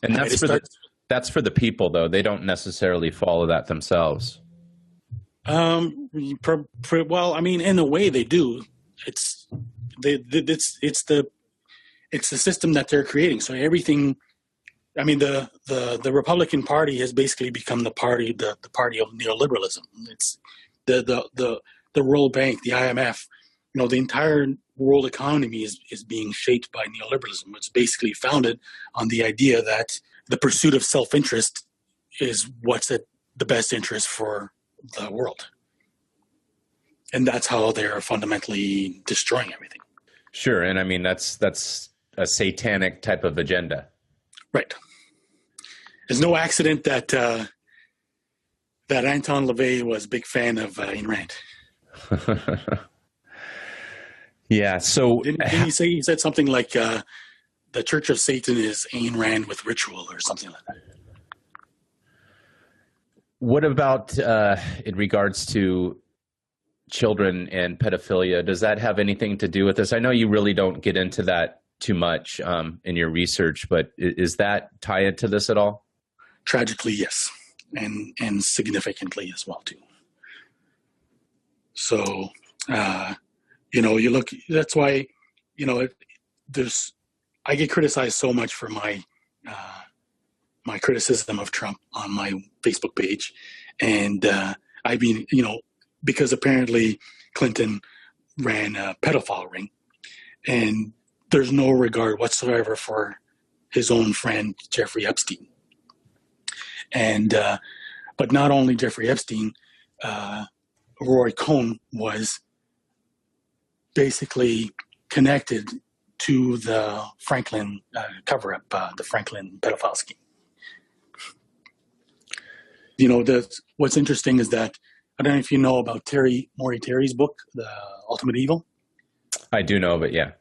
And that's for the people, though. They don't necessarily follow that themselves. Well, I mean, in a way, they do. It's the system that they're creating. So everything. I mean, the Republican Party has basically become the party of neoliberalism. It's the World Bank, the IMF. The entire world economy is being shaped by neoliberalism. It's basically founded on the idea that the pursuit of self-interest is what's the best interest for the world, and that's how they're fundamentally destroying everything. Sure, and I mean that's a satanic type of agenda. Right. It's no accident that Anton LaVey was a big fan of Ayn Rand. Yeah. So didn't he said something like the Church of Satan is Ayn Rand with ritual or something like that. What about in regards to children and pedophilia? Does that have anything to do with this? I know you really don't get into that too much in your research, but is that tie into this at all? Tragically, yes, and significantly as well too. So, you look. That's why, I get criticized so much for my my criticism of Trump on my Facebook page, and I've been, because apparently Clinton ran a pedophile ring, and there's no regard whatsoever for his own friend Jeffrey Epstein. And but not only Jeffrey Epstein, Roy Cohn was basically connected to the Franklin cover-up, the Franklin pedophile scheme. You know, what's interesting is that, I don't know if you know about Maury Terry's book, The Ultimate Evil. I do know, but yeah.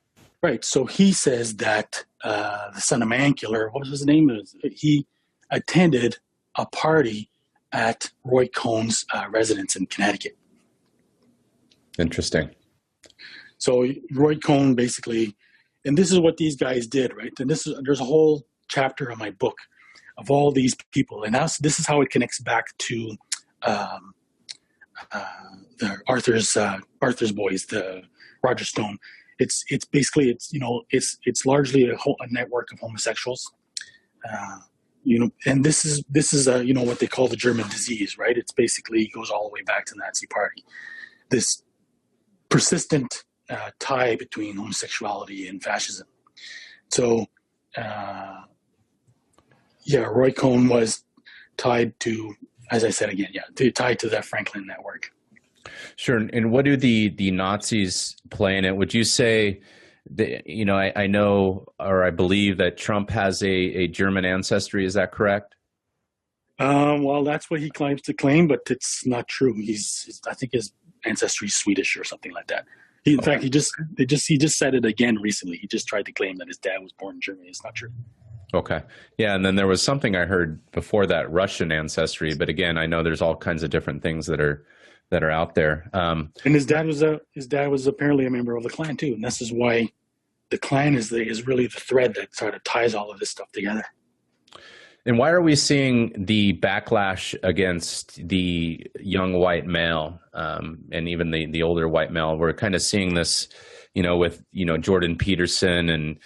Right. So he says that the Son of Man killer, what was his name? He attended a party at Roy Cohn's residence in Connecticut. Interesting. So Roy Cohn basically, and this is what these guys did, right? And there's a whole chapter in my book of all these people, and this is how it connects back to the Arthur's boys, the Roger Stone. It's basically it's largely a network of homosexuals, and this is what they call the German disease, right? It's basically goes all the way back to the Nazi Party. This persistent tie between homosexuality and fascism. So, Roy Cohn was tied to, as I said again, tied to that Franklin network. Sure. And what do the Nazis play in it? Would you say that, I know, or I believe that Trump has a German ancestry. Is that correct? Well, that's what he claims to claim, but it's not true. I think his ancestry is Swedish or something like that. In fact, he just said it again recently. He just tried to claim that his dad was born in Germany. It's not true. Okay. Yeah, and then there was something I heard before that, Russian ancestry, but again, I know there's all kinds of different things that are out there. And his dad was apparently a member of the Klan too, and this is why the Klan is really the thread that sort of ties all of this stuff together. And why are we seeing the backlash against the young white male, and even the older white male? We're kind of seeing this, with Jordan Peterson and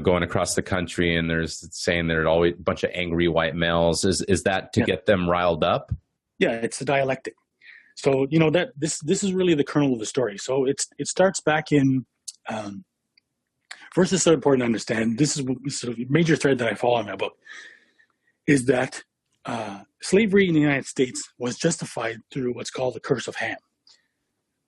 going across the country, and there's saying there are always a bunch of angry white males. Is that to get them riled up? Yeah, it's a dialectic. So that this is really the kernel of the story. So it starts back in. First, it's so important to understand. This is sort of a major thread that I follow in my book. Is that slavery in the United States was justified through what's called the curse of Ham.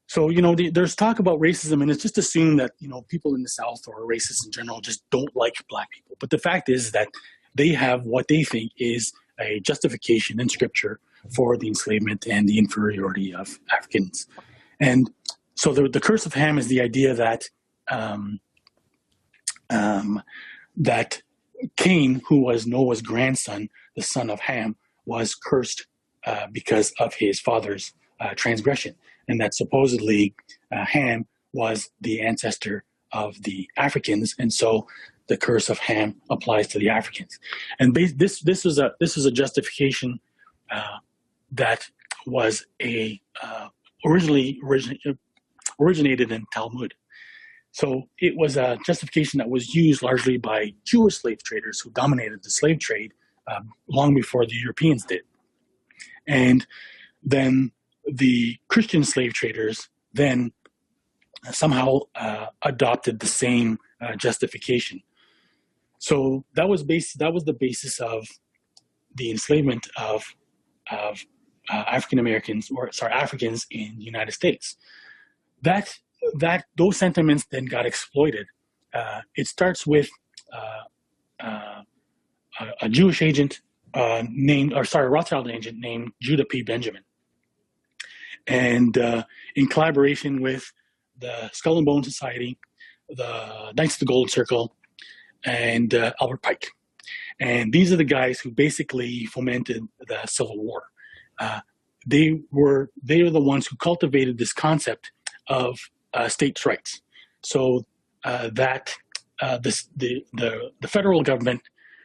So, there's talk about racism, and it's just assumed that, people in the South or racists in general just don't like black people. But the fact is that they have what they think is a justification in Scripture for the enslavement and the inferiority of Africans. And so the curse of Ham is the idea that that Cain, who was Noah's grandson, the son of Ham, was cursed because of his father's transgression, and that supposedly Ham was the ancestor of the Africans, and so the curse of Ham applies to the Africans. And this is a justification that was originated in Talmud. So it was a justification that was used largely by Jewish slave traders who dominated the slave trade long before the Europeans did. And then the Christian slave traders then somehow adopted the same justification. So that was the basis of the enslavement of African Africans in the United States. Those sentiments then got exploited. It starts with a Jewish agent Rothschild agent named Judah P. Benjamin, and in collaboration with the Skull and Bone Society, the Knights of the Golden Circle, and Albert Pike. And these are the guys who basically fomented the Civil War. They were the ones who cultivated this concept of states' rights, so that the federal government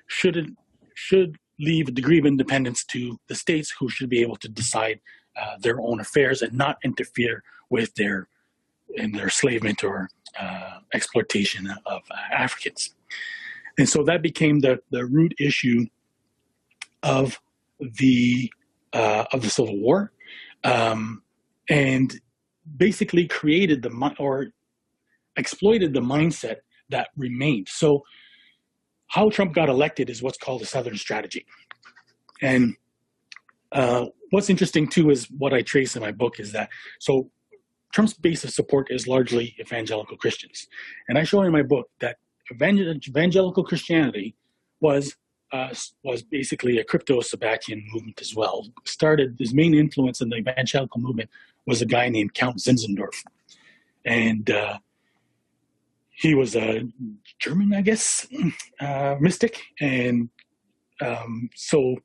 should leave a degree of independence to the states, who should be able to decide their own affairs and not interfere with their enslavement or exploitation of Africans. And so that became the root issue of the Civil War. and basically created or exploited the mindset that remained. So how Trump got elected is what's called the Southern strategy. And what's interesting too is what I trace in my book is that, so Trump's base of support is largely evangelical Christians. And I show in my book that evangelical Christianity was basically a crypto-Sabbatean movement as well. His main influence in the evangelical movement was a guy named Count Zinzendorf. And he was a German, I guess, mystic. And so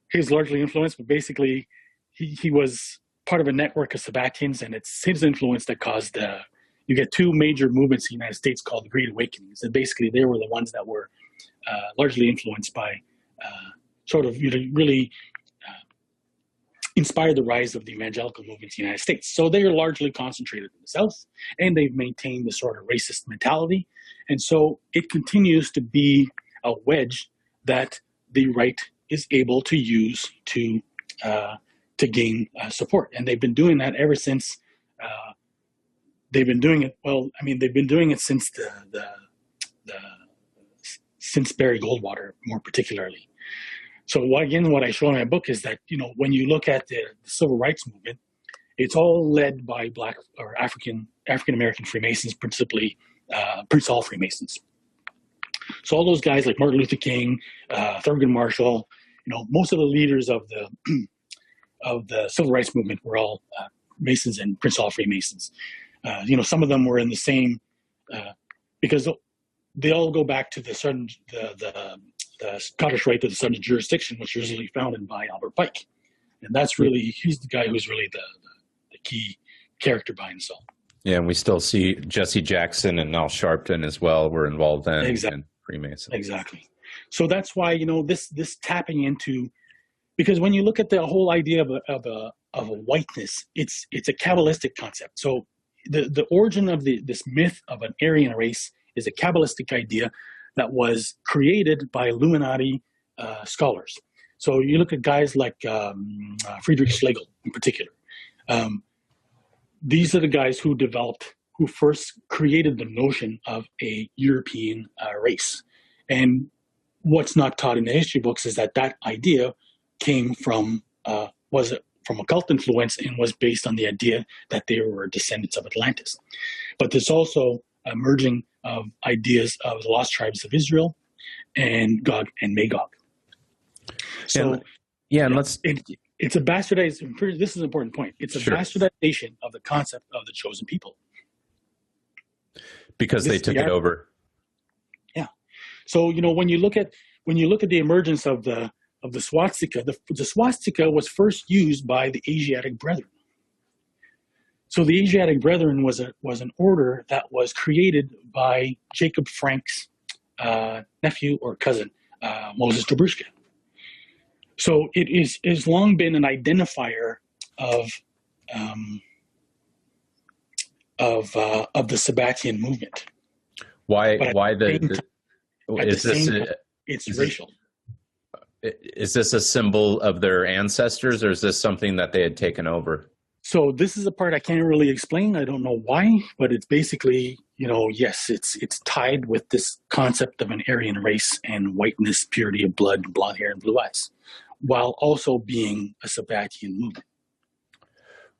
he was largely influenced, but basically he was part of a network of Sabbateans, and it's his influence that caused you get two major movements in the United States called the Great Awakenings. And basically they were the ones that were largely influenced by really inspired the rise of the evangelical movement in the United States. So they are largely concentrated in the South, and they've maintained the sort of racist mentality. And so it continues to be a wedge that the right is able to use to gain support. And they've been doing that ever since they've been doing it. Well, I mean, they've been doing it since since Barry Goldwater, more particularly. So what I show in my book is that, when you look at the civil rights movement, it's all led by Black or African American Freemasons, principally Prince Hall Freemasons. So all those guys like Martin Luther King, Thurgood Marshall, most of the leaders of the civil rights movement were all Masons and Prince Hall Freemasons. Some of them were in the same because they all go back to the Scottish right to the sudden jurisdiction, which was usually founded by Albert Pike, and he's the guy who's really the key character behind this all. Yeah, and we still see Jesse Jackson and Al Sharpton as well were involved in Freemasons. Exactly. So that's why this tapping into, because when you look at the whole idea of a whiteness, it's a Kabbalistic concept. So the origin of this myth of an Aryan race is a Kabbalistic idea that was created by Illuminati scholars. So you look at guys like Friedrich Schlegel in particular. These are the guys who first created the notion of a European race. And what's not taught in the history books is that idea came from occult influence and was based on the idea that they were descendants of Atlantis. But there's also a merging of ideas of the lost tribes of Israel and Gog and Magog. So it's a bastardization. This is an important point. It's a bastardization of the concept of the chosen people. Because they took it over. Yeah. So, when you look at the emergence of the swastika, the swastika was first used by the Asiatic Brethren. So the Asiatic Brethren was an order that was created by Jacob Frank's nephew or cousin, Moses Dobrushka. So it has long been an identifier of the Sabbatean movement. It's racial. Is this a symbol of their ancestors, or is this something that they had taken over? So this is a part I can't really explain. I don't know why, but it's basically, yes, it's tied with this concept of an Aryan race and whiteness, purity of blood, blonde hair, and blue eyes, while also being a Sabbatean movement.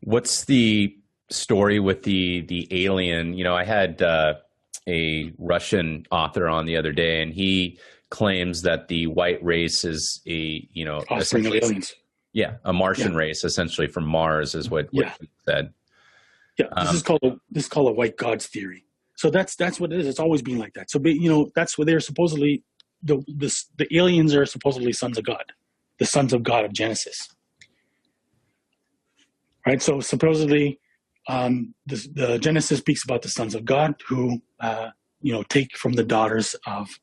What's the story with the alien? I had a Russian author on the other day, and he claims that the white race is offspring of aliens. Yeah, a Martian race, essentially from Mars, is what he said. Yeah, this is called a white gods theory. So that's what it is. It's always been like that. So that's what they're supposedly the aliens are supposedly sons of God, the sons of God of Genesis. Right. So supposedly, the Genesis speaks about the sons of God who take from the daughters of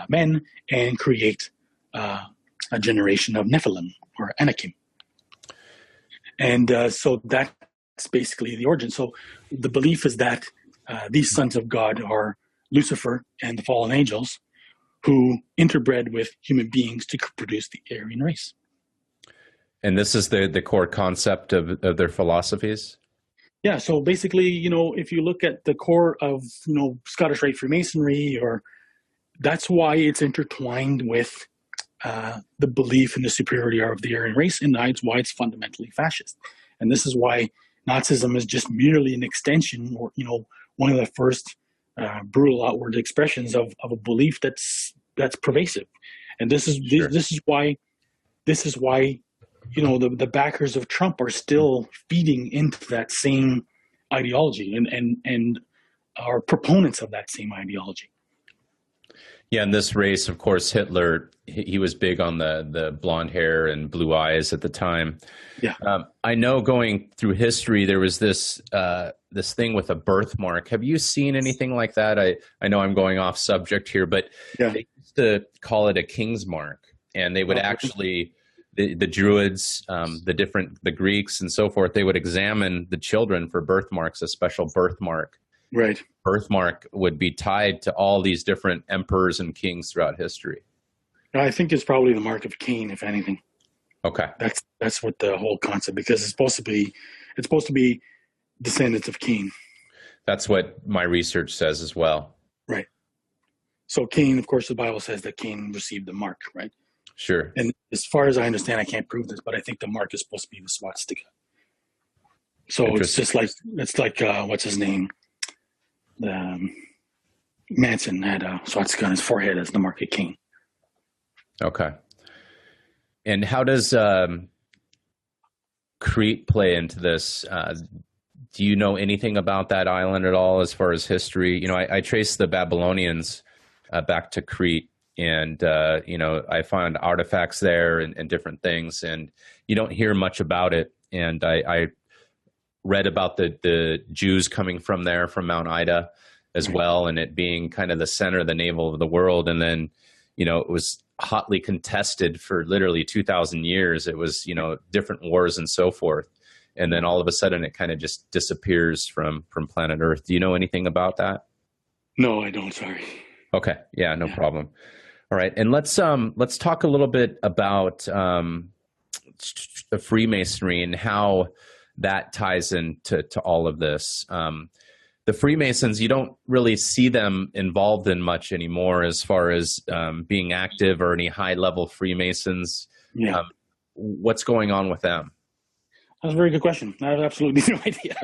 men and create a generation of Nephilim or Anakim. And so that's basically the origin. So the belief is that these sons of God are Lucifer and the fallen angels who interbred with human beings to produce the Aryan race. And this is the core concept of their philosophies? Yeah, so basically, if you look at the core of, Scottish Rite Freemasonry, or that's why it's intertwined with the belief in the superiority of the Aryan race, and that's why it's fundamentally fascist. And this is why Nazism is just merely an extension, or one of the first brutal outward expressions of a belief that's pervasive. And this is why the backers of Trump are still feeding into that same ideology, and are proponents of that same ideology. Yeah, in this race, of course, Hitler, he was big on the blonde hair and blue eyes at the time. Yeah. I know going through history, there was this thing with a birthmark. Have you seen anything like that? I know I'm going off subject here, but they used to call it a king's mark, and they would actually, the Druids, the Greeks and so forth, they would examine the children for birthmarks, a special birthmark. Right. Birthmark would be tied to all these different emperors and kings throughout history. I think it's probably the mark of Cain, if anything. Okay. That's what the whole concept, because it's supposed to be descendants of Cain. That's what my research says as well. Right. So Cain, of course, the Bible says that Cain received the mark, right? Sure. And as far as I understand, I can't prove this, but I think the mark is supposed to be the swastika. So it's just like, what's his name? Manson had a swastika on his forehead as the mark of Cain. Okay. And how does Crete play into this? Do you know anything about that island at all as far as history? I traced the Babylonians back to Crete, and I found artifacts there and different things, and you don't hear much about it. And I read about the Jews coming from there, from Mount Ida as well, and it being kind of the center of the navel of the world. And then, it was hotly contested for literally 2,000 years. It was, different wars and so forth. And then all of a sudden it kind of just disappears from planet Earth. Do you know anything about that? No, I don't. Sorry. Okay. Yeah, no problem. All right. And let's talk a little bit about the Freemasonry and how that ties into all of this. The Freemasons, you don't really see them involved in much anymore as far as being active, or any high-level Freemasons. Yeah. What's going on with them? That's a very good question. I have absolutely no idea.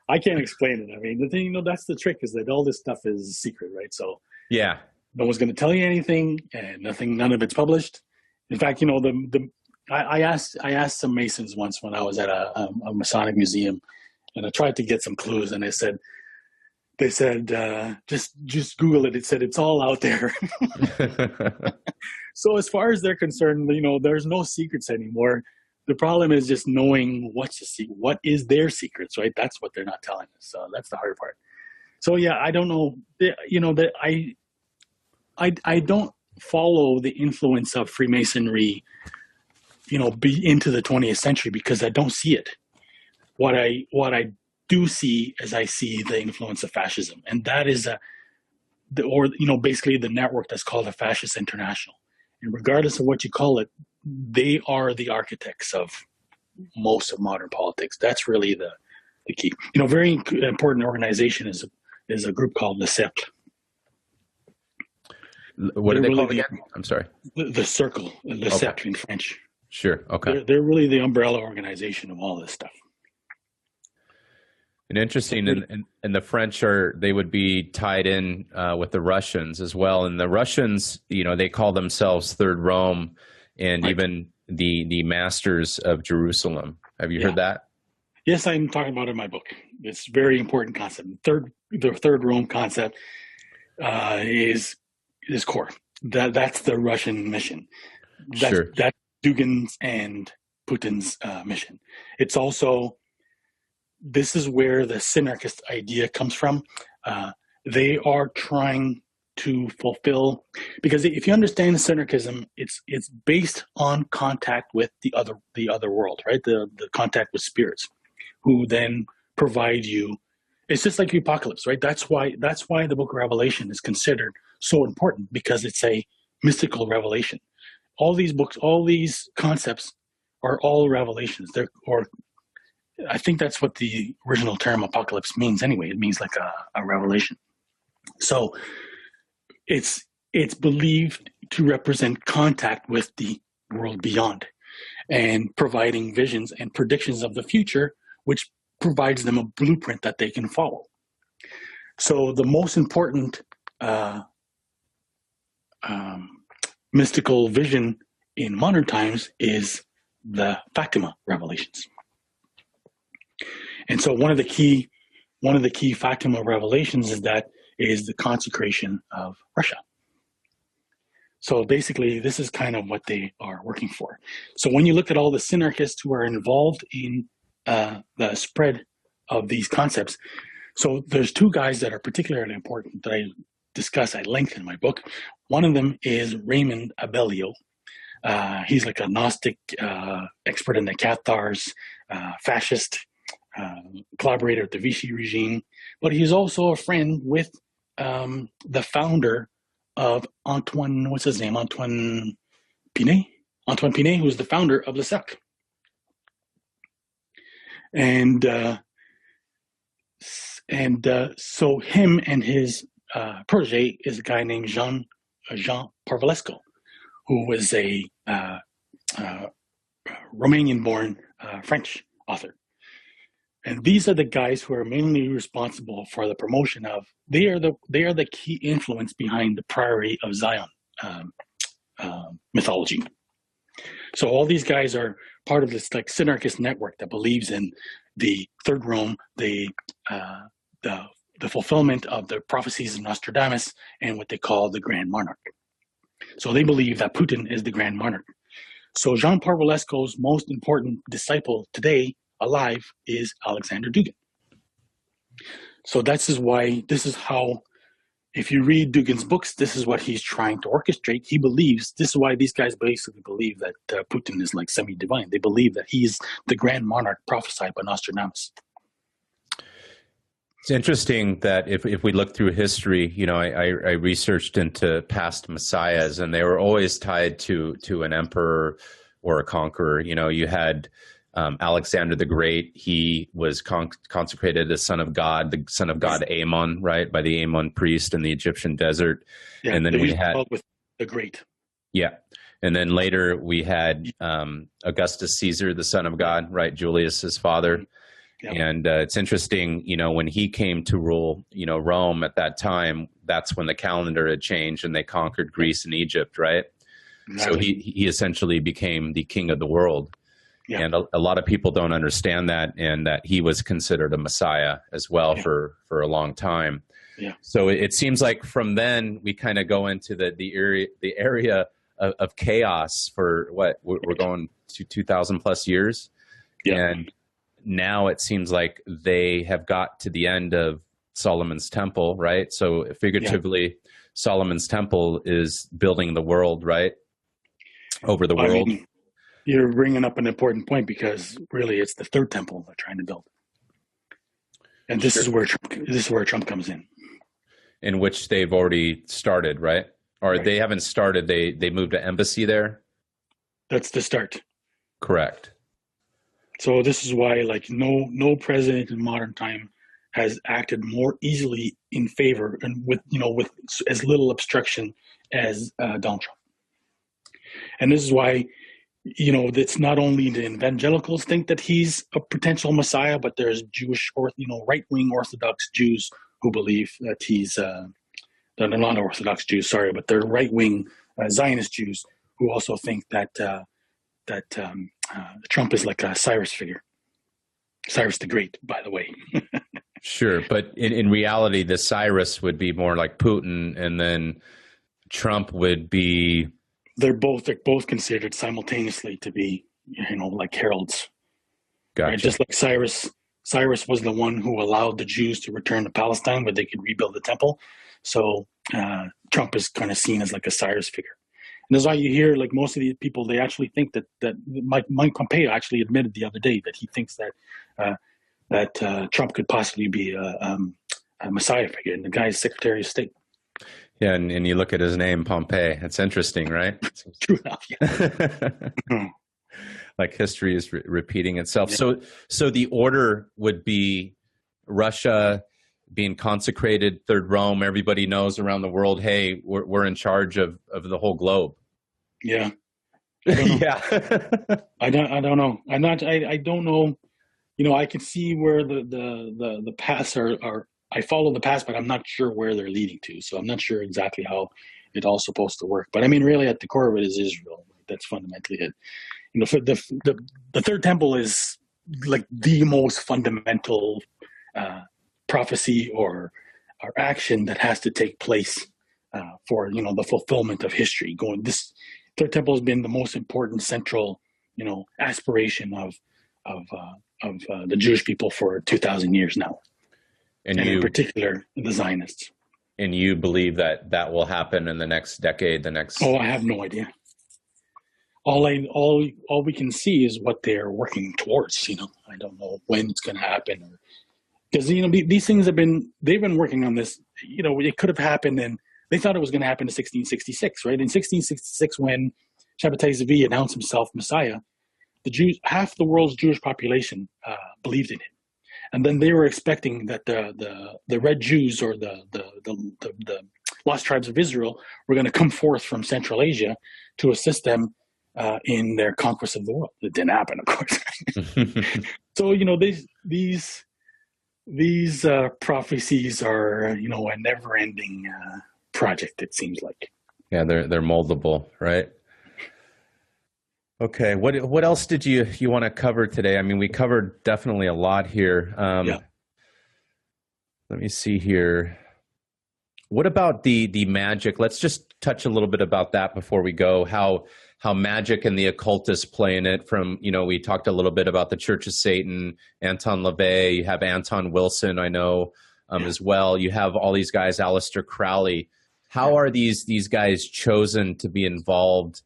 I can't explain it. I mean, the thing, that's the trick, is that all this stuff is secret, right? So yeah, no one's going to tell you anything, and none of it's published. In fact, I asked some Masons once when I was at a Masonic museum, and I tried to get some clues, and they said, just Google it. It said it's all out there. So as far as they're concerned, there's no secrets anymore. The problem is just knowing what is their secrets, right? That's what they're not telling us. So that's the hard part. So yeah, I don't know. That I don't follow the influence of Freemasonry, be into the 20th century, because I don't see it. What I do see is I see the influence of fascism, and that is basically the network that's called the Fascist International. And regardless of what you call it, they are the architects of most of modern politics. That's really the key. Very important organization is a group called Le Cercle. What are they called again? I'm sorry. The Circle, Le Cercle in French. Sure. Okay. They're really the umbrella organization of all this stuff. And interesting, and the French they would be tied in with the Russians as well. And the Russians, they call themselves Third Rome, and right. Even the Masters of Jerusalem. Have you heard that? Yes, I'm talking about it in my book. It's a very important concept. The Third Rome concept is core. That's the Russian mission. That's Dugin's and Putin's mission. It's also, this is where the synarchist idea comes from. They are trying to fulfill, because if you understand synarchism, it's based on contact with the other world, right? The contact with spirits, who then provide you. It's just like the apocalypse, right? That's why the Book of Revelation is considered so important, because it's a mystical revelation. All these books, all these concepts are all revelations. I think that's what the original term apocalypse means anyway. It means like a revelation. So it's believed to represent contact with the world beyond and providing visions and predictions of the future, which provides them a blueprint that they can follow. So the most important mystical vision in modern times is the Fatima revelations. And so one of the key Fatima revelations is the consecration of Russia. So basically, this is kind of what they are working for. So when you look at all the synarchists who are involved in the spread of these concepts, so there's two guys that are particularly important that I discuss at length in my book. One of them is Raymond Abellio. He's like a Gnostic expert in the Cathars, fascist, collaborator with the Vichy regime, but he's also a friend with the founder of Antoine Pinet, who is the founder of Le Cercle. So him and his protege is a guy named Jean Parvulescu, who was a Romanian-born French author. And these are the guys who are mainly responsible for the promotion of. They are the key influence behind the Priory of Zion mythology. So all these guys are part of this like synarchist network that believes in the Third Rome, the fulfillment of the prophecies of Nostradamus, and what they call the Grand Monarch. So they believe that Putin is the Grand Monarch. So Jean Parvulescu's most important disciple today alive is Alexander Dugin. So this is how, if you read Dugin's books, this is what he's trying to orchestrate. He believes, this is why these guys basically believe that Putin is like semi-divine. They believe that he's the Grand Monarch prophesied by Nostradamus. It's interesting that if we look through history, I researched into past messiahs, and they were always tied to an emperor or a conqueror. You had Alexander the Great. He was consecrated as son of God, the son of God Amon, right, by the Amon priest in the Egyptian desert. Yeah, and then we had with the Great. Yeah, and then later we had Augustus Caesar, the son of God, right, Julius, his father. Yep. And it's interesting, when he came to rule, Rome at that time, that's when the calendar had changed and they conquered Greece and Egypt, right? Exactly. So he essentially became the king of the world. Yeah. And a lot of people don't understand that, and that he was considered a messiah as well for a long time. Yeah. So it seems like from then we kind of go into the area of chaos for what we're going to 2,000 plus years. Yeah. And now it seems like they have got to the end of Solomon's temple, right? So figuratively, Solomon's temple is building the world, right? Over the world. You're bringing up an important point, because really it's the third temple they're trying to build. And this is where Trump comes in which they've already started, right? Or right. They haven't started. They moved an embassy there. That's the start. Correct. So this is why, like, no president in modern time has acted more easily in favor and with as little obstruction as Donald Trump. And this is why, it's not only the evangelicals think that he's a potential messiah, but there's Jewish or right-wing Orthodox Jews who believe that he's they're not Orthodox Jews, sorry, but they're right-wing Zionist Jews who also think that Trump is like a Cyrus figure. Cyrus the Great, by the way. Sure, but in reality, the Cyrus would be more like Putin, and then Trump would be... They're both considered simultaneously to be, like heralds. Gotcha. Right? Just like Cyrus was the one who allowed the Jews to return to Palestine where they could rebuild the temple. So Trump is kind of seen as like a Cyrus figure. And that's why you hear, like, most of these people, they actually think that Mike Pompeo actually admitted the other day that he thinks that Trump could possibly be a messiah figure, and the guy's Secretary of State. Yeah, and you look at his name, Pompey. It's interesting, right? True enough, yeah. like history is repeating itself. Yeah. So the order would be Russia being consecrated, Third Rome. Everybody knows around the world, hey, we're in charge of the whole globe. Yeah. I don't know. Yeah. I don't know. I don't know. I can see where the paths are. I follow the paths, but I'm not sure where they're leading to. So I'm not sure exactly how it all supposed to work. But I mean, really, at the core of it is Israel. That's fundamentally it. The third temple is like the most fundamental prophecy or action that has to take place for the fulfillment of history. This third temple has been the most important central aspiration of the Jewish people for 2,000 years now, and in particular the Zionists. And you believe that will happen in the next decade, Oh, I have no idea. All we can see is what they're working towards. I don't know when it's going to happen, because these things they've been working on this. It could have happened, and they thought it was going to happen in 1666, right? In 1666, when Shabbatai Zvi announced himself Messiah, the Jews, half the world's Jewish population, believed in him, and then they were expecting that the Red Jews or the lost tribes of Israel were going to come forth from Central Asia to assist them in their conquest of the world. It didn't happen, of course. So these prophecies are a never-ending project. It seems like. Yeah, they're moldable, right? Okay, what else did you want to cover today? I mean, we covered definitely a lot here. Yeah. Let me see here. What about the magic? Let's just touch a little bit about that before we go. How magic and the occultists play in it. From we talked a little bit about the Church of Satan, Anton LaVey. You have Anton Wilson, I know, as well. You have all these guys, Aleister Crowley. How are these guys chosen to be involved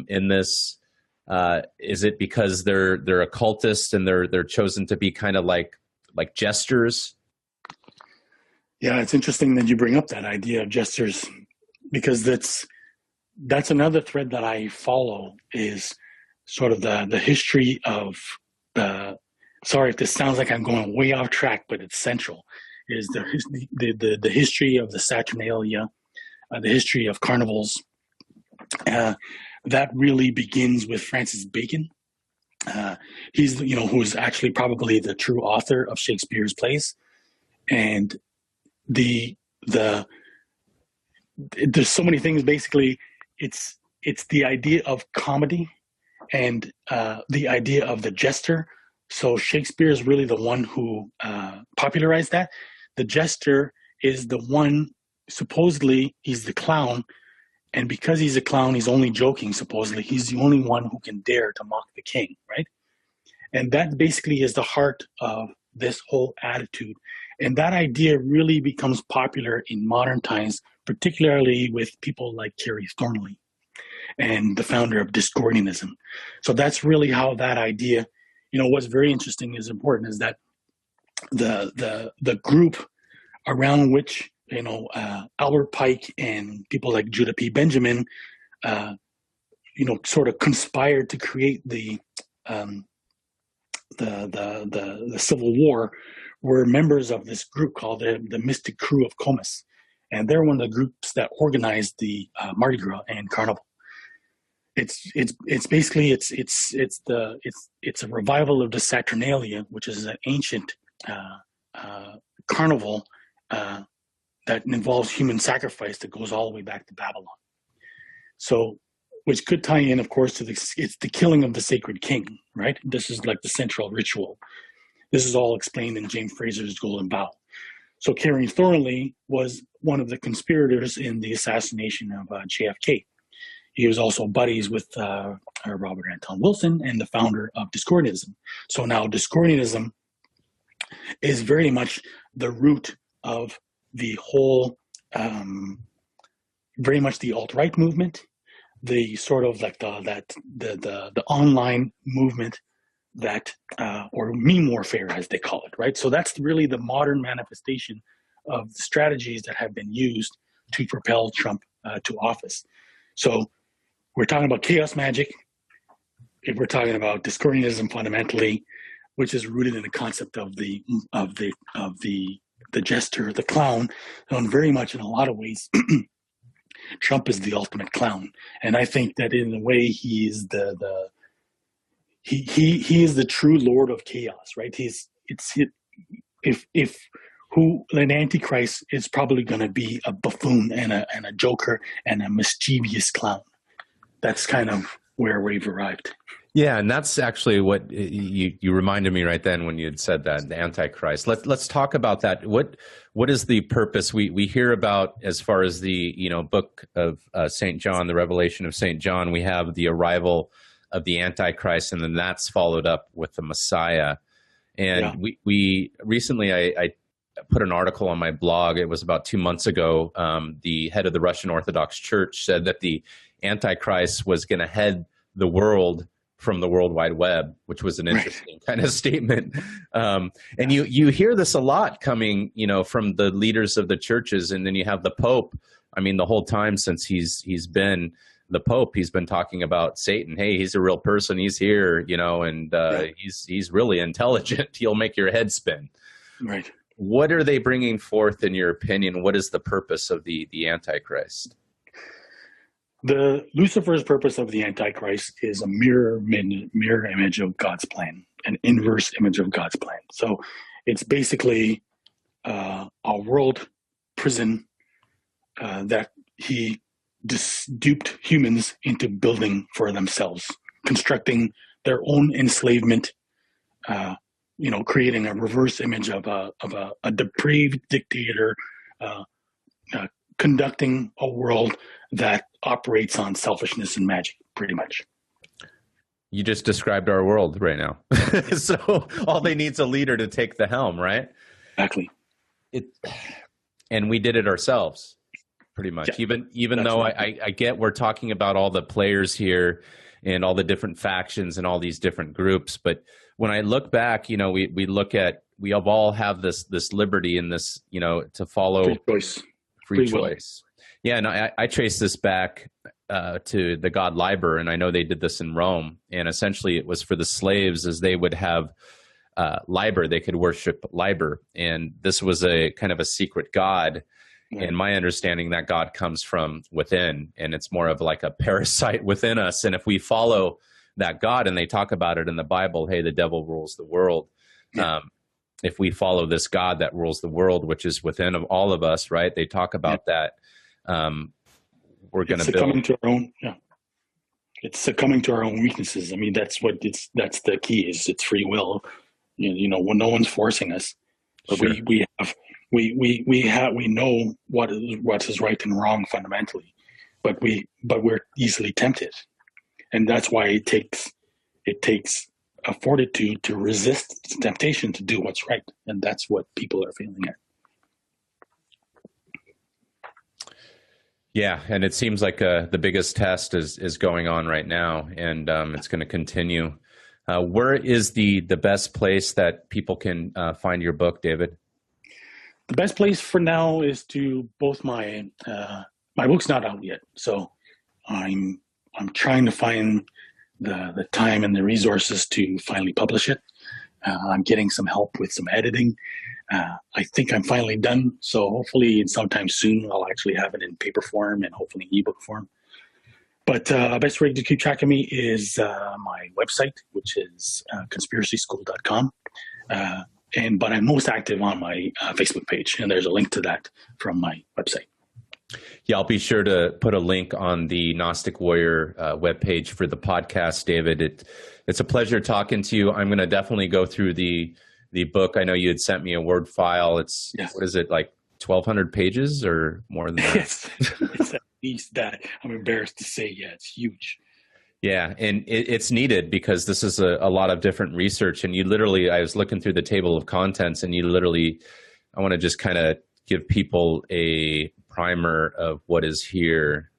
in this? Is it because they're occultists and they're chosen to be kind of like jesters? Yeah, it's interesting that you bring up that idea of jesters, because that's another thread that I follow, is sort of the history of sorry if this sounds like I'm going way off track, but it's central, is the history of the Saturnalia, the history of carnivals. That really begins with Francis Bacon. He's who's actually probably the true author of Shakespeare's plays, and there's so many things. Basically, it's the idea of comedy and the idea of the jester. So Shakespeare is really the one who popularized that. The jester is the one, supposedly he's the clown, and because he's a clown, he's only joking. Supposedly, he's the only one who can dare to mock the king, right? And that basically is the heart of this whole attitude. And that idea really becomes popular in modern times, particularly with people like Carrie Thornley and the founder of Discordianism. So that's really how that idea, what's very interesting is important is that the group around which, Albert Pike and people like Judah P. Benjamin, sort of conspired to create the Civil War, were members of this group called the Mystic Crew of Comus, and they're one of the groups that organized the Mardi Gras and Carnival. It's basically it's a revival of the Saturnalia, which is an ancient carnival that involves human sacrifice that goes all the way back to Babylon. So, which could tie in, of course, to it's the killing of the sacred king, right? This is like the central ritual. This is all explained in James Fraser's Golden Bough. So Carrie Thornley was one of the conspirators in the assassination of JFK. He was also buddies with Robert Anton Wilson and the founder of Discordianism. So now Discordianism is very much the root of the whole, very much the alt-right movement, the sort of like the online movement that, or meme warfare as they call it, right? So that's really the modern manifestation of the strategies that have been used to propel Trump to office. So we're talking about chaos magic. if we're talking about Discordianism fundamentally, which is rooted in the concept of the jester, the clown, and very much in a lot of ways, Trump is the ultimate clown, and I think that in a way he is he is the true Lord of chaos, right? If who an antichrist is probably going to be a buffoon and a joker and a mischievous clown. That's kind of where we've arrived. Yeah, and that's actually what you reminded me right then when you had said that, the Antichrist. Let's talk about that. What is the purpose? We hear about, as far as the book of St. John, the Revelation of St. John, we have the arrival of the Antichrist, and then that's followed up with the Messiah. And we recently, I put an article on my blog. It was about 2 months ago. The head of the Russian Orthodox Church said that the Antichrist was going to head the world from the World Wide Web, which was an interesting kind of statement. And you hear this a lot coming, from the leaders of the churches, and then you have the Pope. I mean, the whole time since he's been the Pope, he's been talking about Satan. Hey, he's a real person. He's here, and he's really intelligent. He'll make your head spin. Right. What are they bringing forth, in your opinion? What is the purpose of the Antichrist? The Lucifer's purpose of the Antichrist is a mirror image of God's plan, an inverse image of God's plan. So it's basically a world prison that he duped humans into building for themselves, constructing their own enslavement, creating a reverse image of a depraved dictator, conducting a world that operates on selfishness and magic, pretty much. You just described our world right now. So all they need is a leader to take the helm, right? Exactly. And we did it ourselves, pretty much. Yeah, even though right. I get we're talking about all the players here and all the different factions and all these different groups, but when I look back, we all have this liberty and this, to follow free choice. Yeah, and I trace this back to the god Liber, and I know they did this in Rome. And essentially, it was for the slaves, as they would have Liber, they could worship Liber, and this was a kind of a secret god. Yeah. And my understanding, that god comes from within, and it's more of like a parasite within us. And if we follow that god, and they talk about it in the Bible, hey, the devil rules the world. Yeah. If we follow this God that rules the world, which is within of all of us, right? They talk about that. We're going to build. To our own, it's succumbing to our own weaknesses. I mean, that's the key. Is it's free will. When no one's forcing us, but sure. we know what is right and wrong fundamentally, but we're easily tempted, and that's why it takes a fortitude to resist temptation to do what's right, and that's what people are failing at. Yeah, and it seems like the biggest test is going on right now, and it's going to continue. Where is the best place that people can find your book, David? The best place for now is to both my book's not out yet, so I'm trying to find the time and the resources to finally publish it. I'm getting some help with some editing. I think I'm finally done, so hopefully sometime soon I'll actually have it in paper form and hopefully ebook form. But best way to keep track of me is my website, which is conspiracyschool.com. But I'm most active on my Facebook page, and there's a link to that from my website. Yeah, I'll be sure to put a link on the Gnostic Warrior webpage for the podcast, David. It's a pleasure talking to you. I'm going to definitely go through the book. I know you had sent me a Word file. What is it, like 1,200 pages or more than that? It's at least that. I'm embarrassed to say, it's huge. Yeah, and it's needed because this is a lot of different research. And I was looking through the table of contents, and I want to just kind of give people a primer of what is here.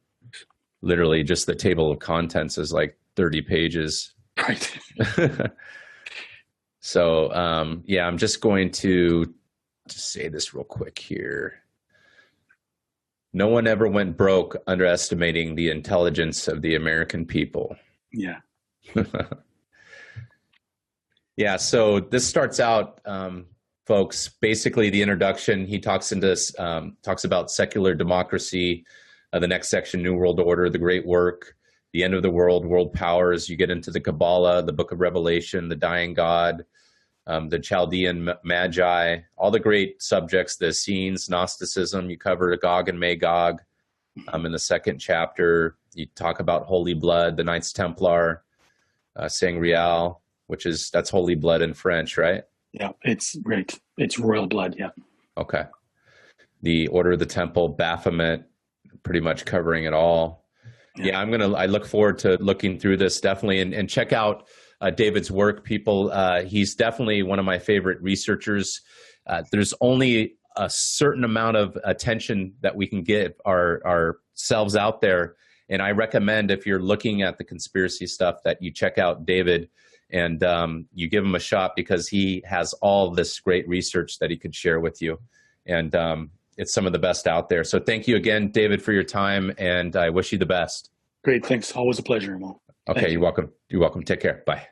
Literally, just the table of contents is like 30 pages. Right. So, I'm just going to say this real quick here. No one ever went broke underestimating the intelligence of the American people. Yeah. Yeah, so this starts out, folks, basically the introduction. He talks about secular democracy, the next section, New World Order, the Great Work, the end of the world, world powers. You get into the Kabbalah, the Book of Revelation, the Dying God, the Chaldean Magi, all the great subjects, the Essenes, Gnosticism. You cover Gog and Magog in the second chapter. You talk about Holy Blood, the Knights Templar, Sangreal, that's holy blood in French, right? Yeah, it's great. It's royal blood, yeah. Okay. The Order of the Temple, Baphomet, pretty much covering it all. Yeah, I look forward to looking through this definitely, and check out David's work, people. He's definitely one of my favorite researchers. There's only a certain amount of attention that we can give ourselves out there. And I recommend, if you're looking at the conspiracy stuff, that you check out David and you give him a shot, because he has all this great research that he could share with you. And it's some of the best out there. So thank you again, David, for your time, and I wish you the best. Great. Thanks. Always a pleasure, Mo. Okay, you're welcome. You're welcome. Take care. Bye.